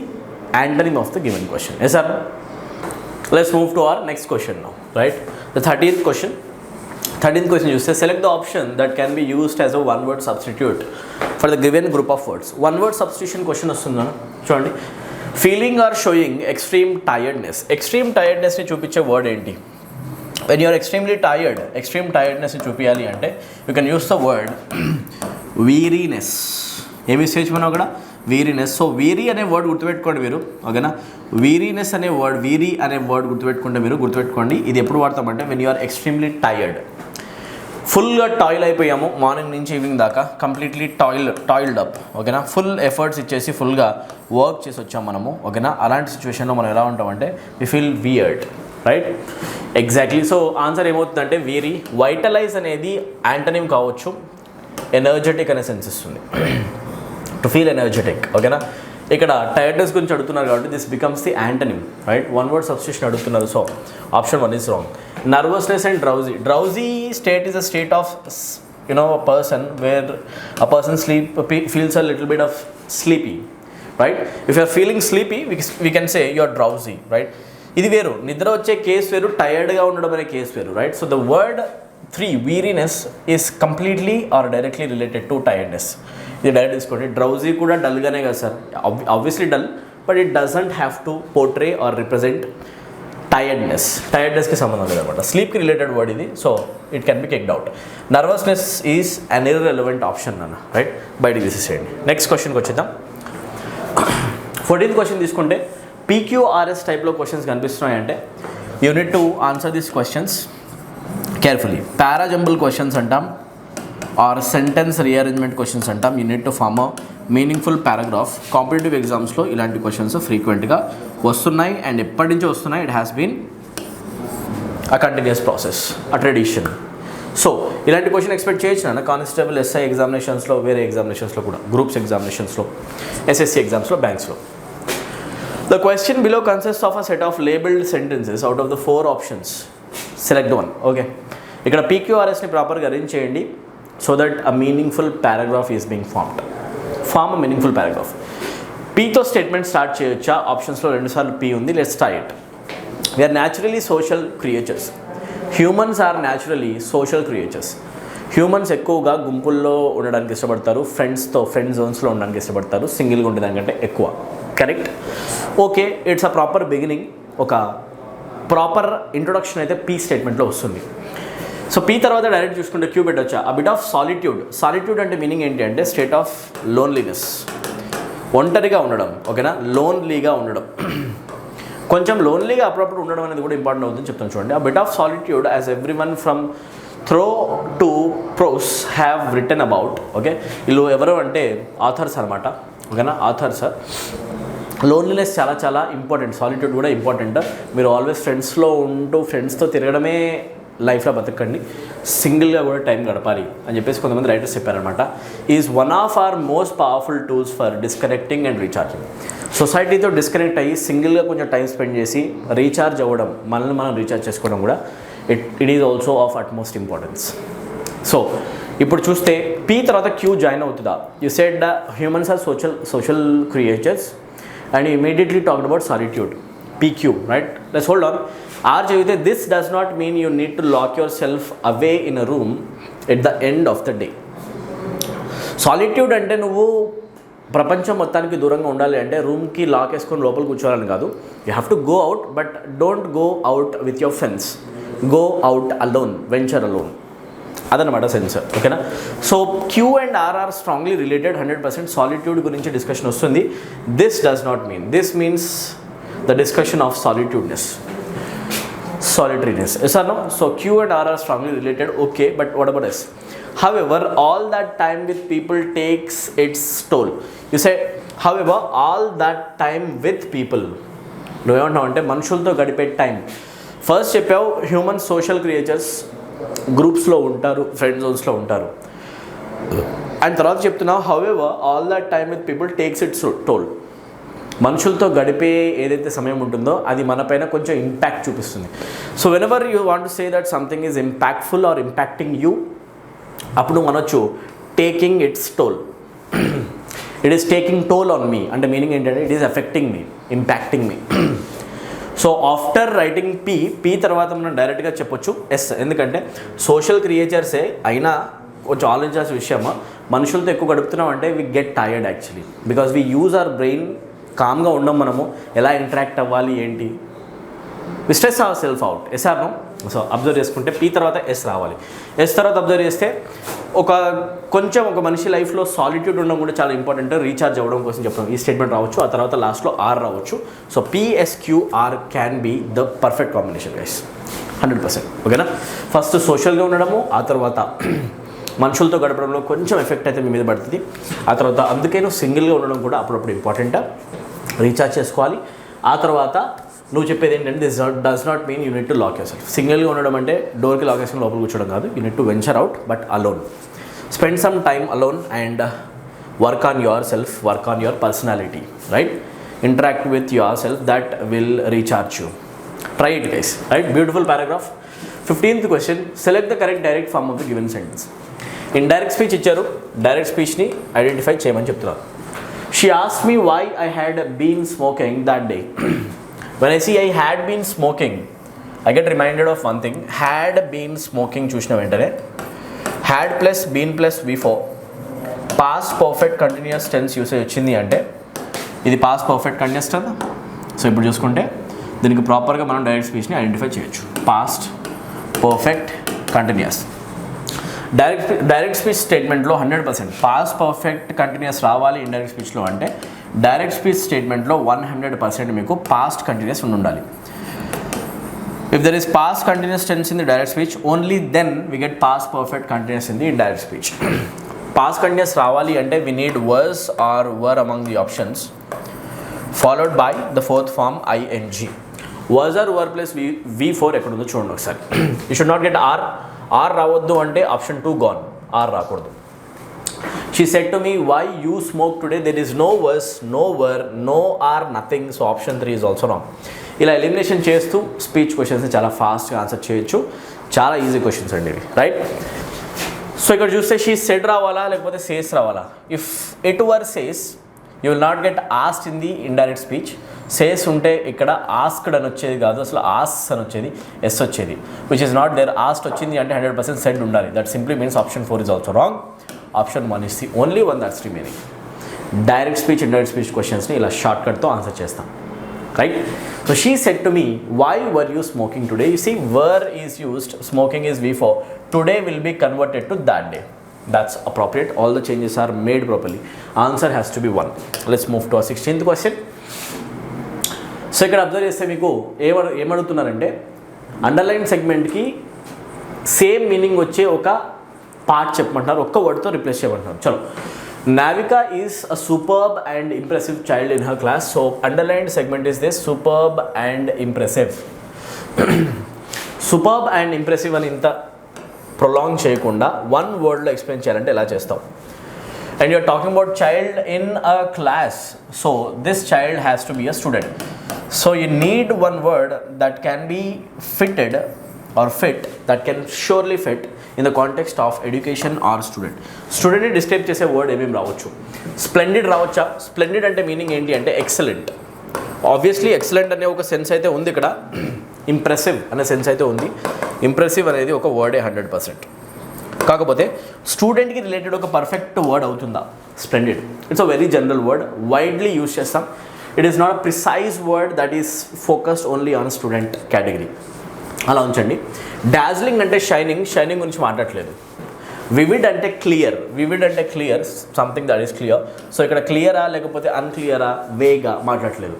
antonym of the given question. Yes sir? Let's move to our next question now, right? The 13th question. 13th question you say select the option that can be used as a one word substitute for the given group of words. One word substitution question వస్తుందా చూడండి. Feeling or showing extreme tiredness. Extreme టైర్డ్నెస్ని చూపించే వర్డ్ ఏంటి? When you are extremely tired, extreme టైర్డ్నెస్ని చూపించాలి అంటే you can use the word weariness. ఏమి యూస్ చేయమన్నావు అక్కడ? వీరీనెస్. సో వీరీ అనే వర్డ్ గుర్తుపెట్టుకోండి మీరు, ఓకేనా. వీరీనెస్ అనే వర్డ్, వీరీ అనే వర్డ్ గుర్తుపెట్టుకుంటే మీరు గుర్తుపెట్టుకోండి, ఇది ఎప్పుడు వాడతామంటే when you are extremely tired, ఫుల్గా టాయిల్ అయిపోయాము మార్నింగ్ నుంచి ఈవినింగ్ దాకా, కంప్లీట్లీ టాయిల్డ్ అప్, ఓకేనా. ఫుల్ ఎఫర్ట్స్ ఇచ్చేసి ఫుల్గా వర్క్ చేసి వచ్చాం మనము, ఓకేనా. అలాంటి సిచ్యువేషన్లో మనం ఎలా ఉంటామంటే we feel weird, right. Exactly. So answer ఏమవుతుందంటే వీరీ. వైటలైజ్ అనేది యాంటనిమ్ కావచ్చు, ఎనర్జెటిక్ అనే సెన్స్ ఇస్తుంది, టు ఫీల్ ఎనర్జెటిక్, ఓకేనా. ఇక్కడ టైర్డ్నెస్ గురించి అడుగుతున్నారు కాబట్టి this becomes the antonym, right. One word substitution అడుగుతున్నారు, so option 1 is wrong. Nervousness and drowsy state is a state of a person where a person feels a little bit of sleepy, right. If you are feeling sleepy, we can say you are drowsy, right. ఇది వేరు, నిద్ర వచ్చే కేసు వేరు, టైర్డ్గా ఉండడం అనే కేసు వేరు, right. So the word 3 weariness is completely or directly related to tiredness. ఇది డైరెక్ట్ తీసుకోండి. డ్రౌజీ కూడా డల్గానే కదా sir, obviously dull, but it doesn't have to portray or represent టైర్డ్నెస్కి సంబంధం లేదనమాట. స్లీప్కి రిలేటెడ్ వర్డ్ ఇది, so it can be kicked out. Nervousness is an irrelevant option అన్న, రైట్. బయటికి తీసేసేయండి. నెక్స్ట్ క్వశ్చన్కి వచ్చేద్దాం. 14th క్వశ్చన్ తీసుకుంటే PQRS టైప్లో క్వశ్చన్స్ కనిపిస్తున్నాయంటే you need to answer these questions carefully. Parajumble questions అంటాం ఆర్ సెంటెన్స్ రీఅరేంజ్మెంట్ క్వశ్చన్స్ అంటాం. You need to form a meaningful paragraph. Competitive ఎగ్జామ్స్లో ఇలాంటి క్వశ్చన్స్ ఫ్రీక్వెంట్గా వస్తున్నాయి అండ్ ఎప్పటి నుంచో వస్తున్నాయి. It has been a continuous process, a tradition. So ఇలాంటి క్వశ్చన్ ఎక్స్పెక్ట్ చేయొచ్చు అన్న కానిస్టేబుల్, SI ఎగ్జామినేషన్స్లో, వేరే ఎగ్జామినేషన్స్లో కూడా, గ్రూప్స్ ఎగ్జామినేషన్స్లో, SSC ఎగ్జామ్స్లో, బ్యాంక్స్లో. The question below consists of a set of labeled sentences out of the 4 options. Select one. Okay. ఇక్కడ PQRSని ప్రాపర్గా అరేంజ్ చేయండి so that a meaningful paragraph is being formed. Form a meaningful paragraph. Pతో స్టేట్మెంట్ స్టార్ట్ చేయొచ్చా? ఆప్షన్స్లో 2 సార్లు P ఉంది. Let's try it. We are naturally social creatures. Humans are naturally social creatures. Humans ఎక్కువగా గుంపుల్లో ఉండడానికి ఇష్టపడతారు, ఫ్రెండ్ జోన్స్లో ఉండడానికి ఇష్టపడతారు, సింగిల్గా ఉండేదానికంటే ఎక్కువ. Correct. Okay, it's a proper beginning. ఒక ప్రాపర్ ఇంట్రొడక్షన్ అయితే P స్టేట్మెంట్లో వస్తుంది. సో P తర్వాత డైరెక్ట్ చూసుకుంటే Q పెట్టొచ్చా? అ బిట్ ఆఫ్ సాలిట్యూడ్ అంటే మీనింగ్ ఏంటి అంటే స్టేట్ ఆఫ్ లోన్లీనెస్, ఒంటరిగా ఉండడం, ఓకేనా. లోన్లీగా ఉండడం, కొంచెం లోన్లీగా అప్పుడప్పుడు ఉండడం అనేది కూడా ఇంపార్టెంట్ అవుతుందని చెప్తాను చూడండి. A bit of solitude as everyone from Thoreau to Proust have written about. Okay, వీళ్ళు ఎవరు అంటే ఆథర్స్ అనమాట, ఓకేనా. ఆథర్స్. లోన్లీనెస్ చాలా చాలా ఇంపార్టెంట్, సాలిట్యూడ్ కూడా ఇంపార్టెంట్. మీరు ఆల్వేస్ ఫ్రెండ్స్లో ఉంటూ ఫ్రెండ్స్తో తిరగడమే లైఫ్లో బతకండి, సింగిల్గా కూడా టైం గడపాలి అని చెప్పేసి కొంతమంది రైటర్స్ చెప్పారనమాట. Is one of our most powerful tools for disconnecting and recharging. సొసైటీతో డిస్కనెక్ట్ అయ్యి సింగిల్గా కొంచెం టైం స్పెండ్ చేసి రీఛార్జ్ అవ్వడం, మనల్ని మనం రీఛార్జ్ చేసుకోవడం కూడా it is also of utmost importance. So ఇప్పుడు చూస్తే P తర్వాత Q జాయిన్ అవుతుందా? You said the humans are social creatures and you immediately talked about solitude, PQ, right. Let's hold on. R చదివితే this does not mean you need to lock yourself away in a room at the end of the day. Solitude అంటే నువ్వు ప్రపంచం మొత్తానికి దూరంగా ఉండాలి అంటే రూమ్కి లాక్ వేసుకొని లోపల కూర్చోవాలని కాదు. You have to go out, but don't go out with your friends, go out alone, venture alone, అదనమాట సెన్స్, ఓకేనా. So Q and R are strongly related. 100% solitude గురించి డిస్కషన్ వస్తుంది. This does not mean, this means the discussion of solitariness. Yes or no? So Q and R are strongly related. Okay, but what about S? However, all that time with people takes its toll. You say, however, all that time with people. నువ్వేమంటావు అంటే మనుషులతో గడిపే టైం. ఫస్ట్ చెప్పావు హ్యూమన్స్ సోషల్ క్రియేచర్స్, గ్రూప్స్లో ఉంటారు, ఫ్రెండ్ జోన్స్లో ఉంటారు. అండ్ తర్వాత చెప్తున్నావు however all that time with people takes its toll. మనుషులతో గడిపే ఏదైతే సమయం ఉంటుందో అది మనపైన కొంచెం ఇంపాక్ట్ చూపిస్తుంది. So whenever you want to say that something is impactful or impacting you, అప్పుడు మనొచ్చు taking its toll. It is taking toll on me అంటే మీనింగ్ ఏంటంటే it is affecting me, impacting me. So after writing P తర్వాత మనం డైరెక్ట్గా చెప్పొచ్చు S, ఎందుకంటే సోషల్ క్రియేచర్సే అయినా కొంచెం ఆలోచించాల్సిన విషయమా. మనుషులతో ఎక్కువ గడుపుతున్నాం అంటే we get tired actually, because we use our brain. కామ్గా ఉండం మనము, ఎలా ఇంటరాక్ట్ అవ్వాలి ఏంటి, we stress our self out. S or no? So observe చేసుకుంటే పీ తర్వాత ఎస్ రావాలి. ఎస్ తర్వాత అబ్జర్వ్ చేస్తే ఒక మనిషి లైఫ్లో సాలిట్యూడ్ ఉండడం కూడా చాలా ఇంపార్టెంట్, రీఛార్జ్ అవ్వడం కోసం చెప్తాం. ఈ స్టేట్మెంట్ రావచ్చు, ఆ తర్వాత లాస్ట్లో ఆర్ రావచ్చు. So PSQR can be the perfect combination guys, 100%. ఓకేనా. ఫస్ట్ సోషల్గా ఉండడము, ఆ తర్వాత మనుషులతో గడపడంలో కొంచెం ఎఫెక్ట్ అయితే మీ మీద పడుతుంది. ఆ తర్వాత అందుకే నువ్వు సింగిల్గా ఉండడం కూడా అప్పుడప్పుడు ఇంపార్టెంట్, రీఛార్జ్ చేసుకోవాలి. ఆ తర్వాత నువ్వు చెప్పేది ఏంటంటే this does not mean you need to lock yourself. సింగిల్గా ఉండడం అంటే డోర్కి లాక్ చేసుకుని లోపల కూర్చోడం కాదు. You need to venture out but alone. Spend some time alone and work on yourself, work on your personality, right. Interact with yourself, that will recharge you. Try it guys, right. Beautiful paragraph. 15th question, select the correct direct form of the given sentence. Indirect speech ఇచ్చారు, డైరెక్ట్ స్పీచ్ని ఐడెంటిఫై చేయమని చెప్తున్నారు. She asked me why I had been smoking that day. When I see I had been smoking, I get reminded of one thing. Had been smoking చూసిన వెంటనే had plus been plus V4 past perfect continuous tense usage వచ్చింది అంటే ఇది పాస్ట్ పర్ఫెక్ట్ కంటిన్యూస్ కదా. సో ఇప్పుడు చూసుకుంటే దీనికి ప్రాపర్గా మనం డైరెక్ట్ స్పీచ్ని ఐడెంటిఫై చేయొచ్చు. Past perfect continuous. Direct speech స్టేట్మెంట్లో 100% పాస్ట్ పర్ఫెక్ట్ కంటిన్యూస్ రావాలి ఇండైరెక్ట్ స్పీచ్లో అంటే డైరెక్ట్ స్పీచ్ స్టేట్మెంట్లో 100% మీకు పాస్ట్ కంటిన్యూస్ ఉండాలి. If there is past continuous tense in the direct speech, only then we get past perfect continuous in the indirect speech. Past continuous రావాలి అంటే we need was or were among the options followed by the fourth form ING. Was or were plus V4 ఎక్కడ ఉందో చూడండి ఒకసారి. You should not get or రావద్దు అంటే ఆప్షన్ 2 గాన్, ఆర్ రాకూడదు. She said to me, why you smoke today? There is no verse, no were, no are, nothing. So option 3 is also wrong. ఇలా ఎలిమినేషన్ చేస్తూ స్పీచ్ క్వశ్చన్స్ని చాలా ఫాస్ట్గా ఆన్సర్ చేయొచ్చు. చాలా ఈజీ క్వశ్చన్స్ అండి ఇవి, రైట్. సో ఇక్కడ చూస్తే షీ సెడ్ రావాలా లేకపోతే సేస్ రావాలా? If it were says you will not get asked in the indirect speech. Says ఉంటే ఇక్కడ ఆస్క్డ్ అని వచ్చేది కాదు, అసలు ఆస్ అని వచ్చేది, ఎస్ వచ్చేది, which is not there. Asked వచ్చింది అంటే 100% సెడ్ ఉండాలి. That simply means option 4 is also wrong. ఆప్షన్ 1 is the only one that's remaining. Direct speech indirect speech క్వశ్చన్స్ని ఇలా షార్ట్ కట్తో ఆన్సర్ చేస్తాం, right. So she said to me why were you smoking today. You see were is used, smoking is V4, today will be converted to that day. That's appropriate. All the changes are made properly. Answer has to be 1. Let's move to our 16th question. So ఇక్కడ అబ్జర్వ్ చేస్తే మీకు ఏమడుగుతున్నారంటే అండర్లైన్ సెగ్మెంట్కి సేమ్ మీనింగ్ వచ్చే ఒక పార్ట్ చెప్పమంటున్నారు, ఒక్క వర్డ్తో రిప్లేస్ చేయమంటున్నారు. చలో. Navika is a superb and impressive child in her class. So underlined segment is this, superb and impressive. Superb and impressive అని ఇంత ప్రొలాంగ్ చేయకుండా వన్ వర్డ్లో ఎక్స్ప్లెయిన్ చేయాలంటే ఎలా చేస్తాం? And you're talking about child in a class. So this child has to be a student. So you need one word that can be fitted or fit, that can surely fit in the context of education or student. స్టూడెంట్ని డిస్క్రైబ్ చేసే వర్డ్ ఏమేమి రావచ్చు? స్ప్లెండిడ్ రావచ్చా? స్ప్లెండిడ్ అంటే మీనింగ్ ఏంటి అంటే ఎక్సలెంట్. ఆబ్వియస్లీ ఎక్సలెంట్ అనే ఒక సెన్స్ అయితే ఉంది ఇక్కడ. ఇంప్రెసివ్ అనే సెన్స్ అయితే ఉంది. ఇంప్రెసివ్ అనేది ఒక వర్డే 100%. కాకపోతే స్టూడెంట్కి రిలేటెడ్ ఒక పర్ఫెక్ట్ వర్డ్ అవుతుందా splendid? It's a very general word, widely use చేస్తాం. It is not a precise word that is focused only on student category. అలా ఉంచండి. డాజ్లింగ్ అంటే షైనింగ్ గురించి మాట్లాడట్లేదు. వివిడ్ అంటే clear, something that is clear. So ఇక్కడ క్లియరా లేకపోతే అన్క్లియరా, వేగా మాట్లాడట్లేదు.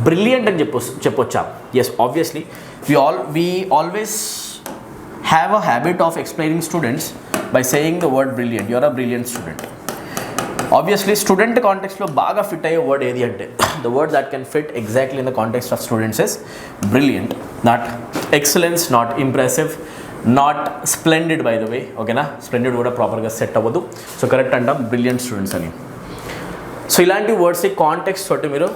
బ్రిలియంట్ అని చెప్పొచ్చా? Yes, obviously we always have a habit of explaining students by saying the word brilliant. You are a brilliant student. Obviously student కాంటెక్స్ట్లో బాగా ఫిట్ అయ్యే వర్డ్ ఏది అంటే the word that can fit exactly in the context of students is brilliant, not excellence, not impressive, not splendid by the way. ఓకేనా, స్ప్లెండిడ్ కూడా ప్రాపర్గా సెట్ అవ్వదు. సో కరెక్ట్ అంటాం బ్రిలియంట్ స్టూడెంట్స్ అని. సో ఇలాంటి వర్డ్స్ కాంటెక్స్ట్ తోటి మీరు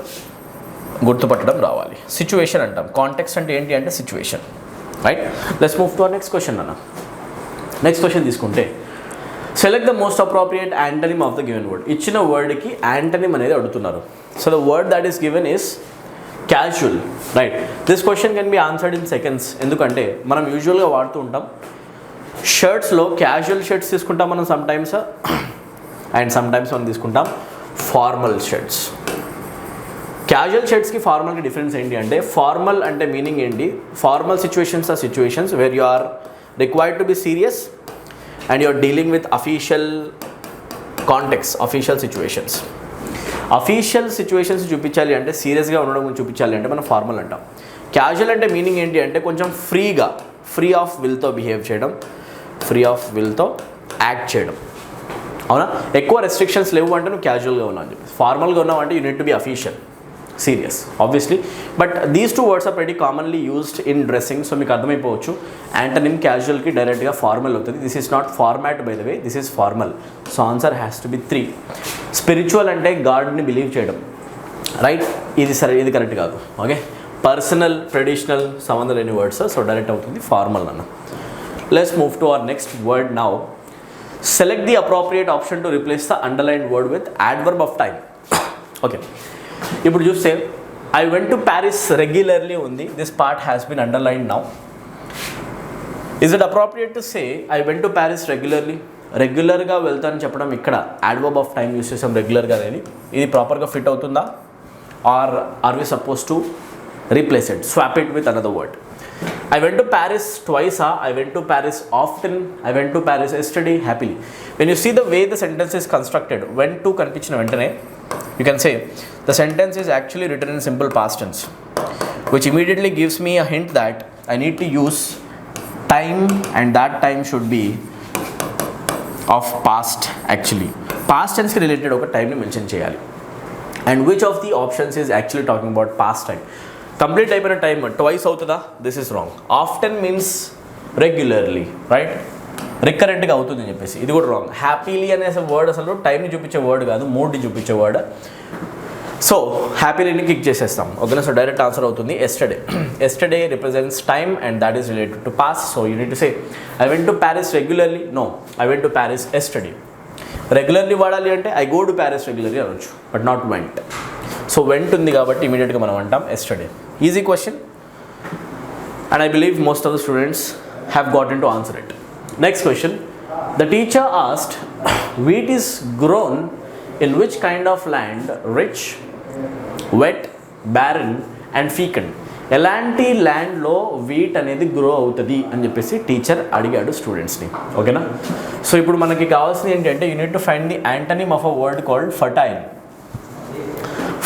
గుర్తుపట్టడం రావాలి. సిచ్యువేషన్ అంటాం. కాంటెక్స్ట్ అంటే ఏంటి అంటే situation, right. Let's move to our next question అన్న. నెక్స్ట్ క్వశ్చన్ తీసుకుంటే select the most appropriate antonym of the given word. ఇచ్చిన వర్డ్కి యాంటనిమ్ అనేది అడుగుతున్నారు. So the word that is given is casual, right. This question can be answered in seconds. ఎందుకంటే మనం యూజువల్గా వాడుతూ ఉంటాం షర్ట్స్లో క్యాజువల్ షర్ట్స్ తీసుకుంటాం మనం సమ్టైమ్స్, అండ్ సమ్టైమ్స్ మనం తీసుకుంటాం ఫార్మల్ షర్ట్స్. క్యాజువల్ షేడ్స్కి ఫార్మల్కి డిఫరెన్స్ ఏంటి అంటే, ఫార్మల్ అంటే మీనింగ్ ఏంటి, formal situations or situations where you are required to be serious and you are dealing with official contexts, official situations. Official situations చూపించాలి అంటే, సీరియస్గా ఉండడం గురించి చూపించాలి అంటే మనం ఫార్మల్ అంటాం. క్యాజువల్ అంటే మీనింగ్ ఏంటి అంటే కొంచెం ఫ్రీగా, ఫ్రీ ఆఫ్ విల్తో బిహేవ్ చేయడం, ఫ్రీ ఆఫ్ విల్తో యాక్ట్ చేయడం. అవునా, ఎక్కువ రెస్ట్రిక్షన్స్ లేవు అంటే నువ్వు క్యాజువల్గా ఉన్నావు అని చెప్పి. ఫార్మల్గా ఉన్నావు అంటే you need to be official, serious obviously. But these two words are very commonly used in dressing. So మీకు అర్థమైపోవచ్చు, యాంటనిమ్ క్యాజువల్కి డైరెక్ట్గా ఫార్మల్ అవుతుంది. This is not format by the way, this is formal. So answer has to be 3. Spiritual అంటే గాడ్ని బిలీవ్ చేయడం, రైట్, ఇది సరే, ఇది కరెక్ట్ కాదు. ఓకే, పర్సనల్, ట్రెడిషనల్ సంబంధం లేని వర్డ్స్, సో డైరెక్ట్ అవుతుంది ఫార్మల్ అన్న. Let's move to our next word now. Select the appropriate option to replace the underlined word with adverb of time. Okay, ఇప్పుడు చూస్తే I went to Paris regularly ఉంది. This part has been underlined now. Is it appropriate to say I went to Paris regularly? రెగ్యులర్గా వెళ్తానని చెప్పడం ఇక్కడ యాడ్వర్బ్ ఆఫ్ టైం యూస్ చేసాం రెగ్యులర్గా అనేది. ఇది ప్రాపర్గా ఫిట్ అవుతుందా, or we suppose to replace it, swap it with another word? I went to Paris twice. I went to Paris often. I went to Paris yesterday happily. When you see the way the sentence is constructed, went to కనిపించిన వెంటనే you can say the sentence is actually written in simple past tense, which immediately gives me a hint that I need to use time, and that time should be of past. Actually past tense కి రిలేటెడ్ ఒక టైంని మెన్షన్ చేయాలి. And which of the options is actually talking about past time? Complete అయిపోయిన టైం ట్వైస్ అవుతుందా? This is wrong. Often means regularly, right, రికరెంట్గా అవుతుంది అని చెప్పేసి, ఇది కూడా రాంగ్. హ్యాపీలీ అనే వర్డ్ అసలు టైంని చూపించే వర్డ్ కాదు, మూడ్ని చూపించే వర్డ్. సో హ్యాపీలీని కిక్ చేసేస్తాం. ఓకేనా, సో డైరెక్ట్ ఆన్సర్ అవుతుంది yesterday. Yesterday represents time and that is related to past. So you need to say I went to Paris regularly. No, I went to Paris yesterday. Regularly వాడాలి అంటే I go to Paris regularly అనొచ్చు, but not went. So went ఉంది కాబట్టి ఇమీడియట్గా మనం అంటాం yesterday. Easy question, and I believe most of the students have gotten to answer it. Next question, the teacher asked wheat is grown in which kind of land? Rich, wet, barren and fecund. ఎలాంటి ల్యాండ్లో వీట్ అనేది గ్రో అవుతుంది అని చెప్పేసి టీచర్ అడిగాడు స్టూడెంట్స్ని. ఓకేనా, సో ఇప్పుడు మనకి కావాల్సింది ఏంటంటే you need to find the antonym of a word called fertile.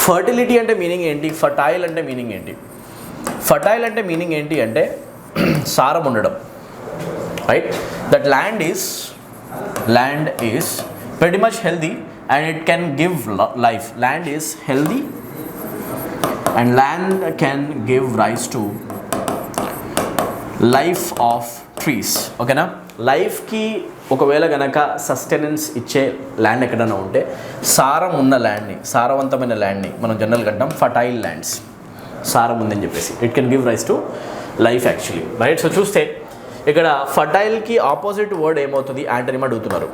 Fertility అంటే మీనింగ్ ఏంటి, ఫర్టైల్ అంటే మీనింగ్ ఏంటి? ఫర్టైల్ అంటే మీనింగ్ ఏంటి అంటే సారం ఉండడం, right. That land is very much healthy and it can give life. Land is healthy and land can give rise to life of trees. ఓకేనా, లైఫ్కి ఒకవేళ కనుక సస్టెనెన్స్ ఇచ్చే ల్యాండ్ ఎక్కడైనా ఉంటే సారం ఉన్న ల్యాండ్ని, సారవంతమైన ల్యాండ్ని మనం జనరల్గా అంటాం ఫర్టైల్ ల్యాండ్స్. సారం ఉందని చెప్పేసి it can give rise to life actually, right. So చూస్తే ఇక్కడ ఫర్టైల్కి ఆపోజిట్ వర్డ్ ఏమవుతుంది, యాంటనిమ్ అడుగుతున్నారు.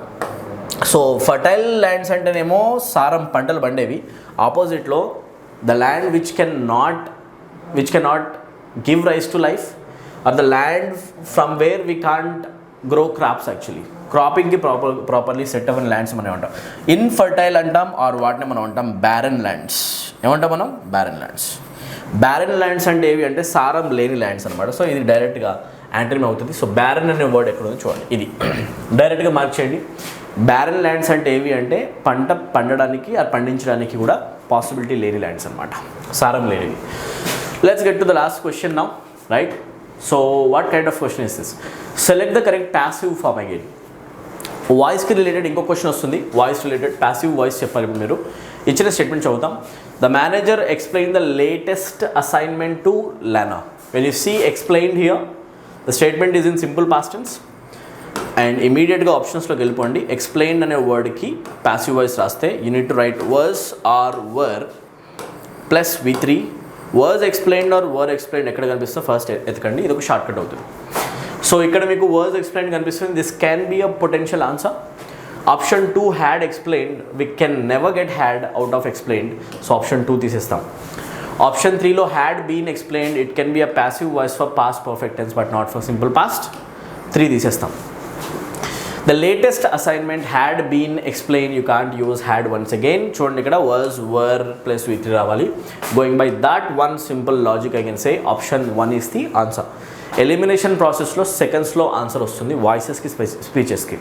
సో ఫర్టైల్ ల్యాండ్స్ అంటేనేమో సారం, పంటలు పండేవి. ఆపోజిట్లో the land which can not give rise to life, or the land from where we can't grow crops. Actually క్రాపింగ్కి ప్రాపర్లీ సెట్ అవ్వని ల్యాండ్స్ మనం ఏమంటాం ఇన్ఫర్టైల్ అంటాం, ఆర్ వాటిని మనం అంటాం బ్యారన్ ల్యాండ్స్. ఏమంటాం మనం? Barren lands. బ్యారన్ ల్యాండ్స్ అంటే ఏవి అంటే సారం లేని ల్యాండ్స్ అనమాట. సో ఇది డైరెక్ట్గా యాంటనిమ్ అవుతుంది. సో బ్యారన్ అనే వర్డ్ ఎక్కడ ఉందో చూడండి, ఇది డైరెక్ట్గా మార్క్ చేయండి. బ్యారన్ ల్యాండ్స్ అంటే ఏవి అంటే పంట పండడానికి, అది పండించడానికి కూడా పాసిబిలిటీ లేని ల్యాండ్స్ అనమాట, సారం లేనివి. Let's get to the last question now, right. So what kind of question is this? Select the correct passive form again. వాయిస్కి రిలేటెడ్ ఇంకో క్వశ్చన్ వస్తుంది, వాయిస్ రిలేటెడ్. ప్యాసివ్ వాయిస్ చెప్పాలి. ఇప్పుడు మీరు ఇచ్చిన స్టేట్మెంట్ చదువుతాం. The manager explain the latest assignment to Lana. When you see explained here, the statement is in simple past tense. And ఇమీడియట్గా ఆప్షన్స్లోకి వెళ్ళిపోండి. ఎక్స్ప్లెయిన్డ్ అనే వర్డ్కి ప్యాసివ్ వాయిస్ రాస్తే you need to write was or were plus V3. Was explained or were explained ఎక్కడ కనిపిస్తుందో ఫస్ట్ ఎతకండి, ఇది ఒక షార్ట్ కట్ అవుతుంది. సో ఇక్కడ మీకు వర్స్ ఎక్స్ప్లెయిన్డ్ కనిపిస్తుంది. This can be a potential answer. Option 2 had explained, we can never get had out of explained. So option 2 తీసేస్తాం. ఆప్షన్ 3లో had been explained, it can be a passive voice for past perfect tense but not for simple past. 3 తీసేస్తాం. The latest assignment had been explain, you can't use had once again. చూడండి ఇక్కడ వర్స్ వర్ ప్లస్ V3 రావాలి. Going by that one simple logic I can say option 1 is the answer. Elimination ప్రాసెస్లో సెకండ్స్లో ఆన్సర్ వస్తుంది, వాయిసెస్కి స్పీచెస్కి.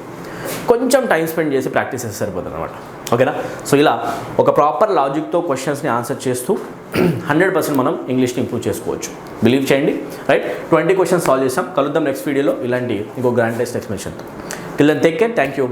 కొంచెం టైం స్పెండ్ చేసి ప్రాక్టీస్ చేస్తే సరిపోతుంది అనమాట. ఓకేనా? సో ఇలా ఒక ప్రాపర్ లాజిక్తో క్వశ్చన్స్ని ఆన్సర్ చేస్తూ 100% మనం ఇంగ్లీష్ని ఇంప్రూవ్ చేసుకోవచ్చు. బిలీవ్ చేయండి. రైట్, 20 క్వశ్చన్స్ సాల్వ్ చేసాం. కలుద్దాం నెక్స్ట్ వీడియోలో ఇలాంటి ఇంకో గ్రాండ్ టెస్ట్ ఎక్స్ప్లెనేషన్తో. Till then take care. Thank you.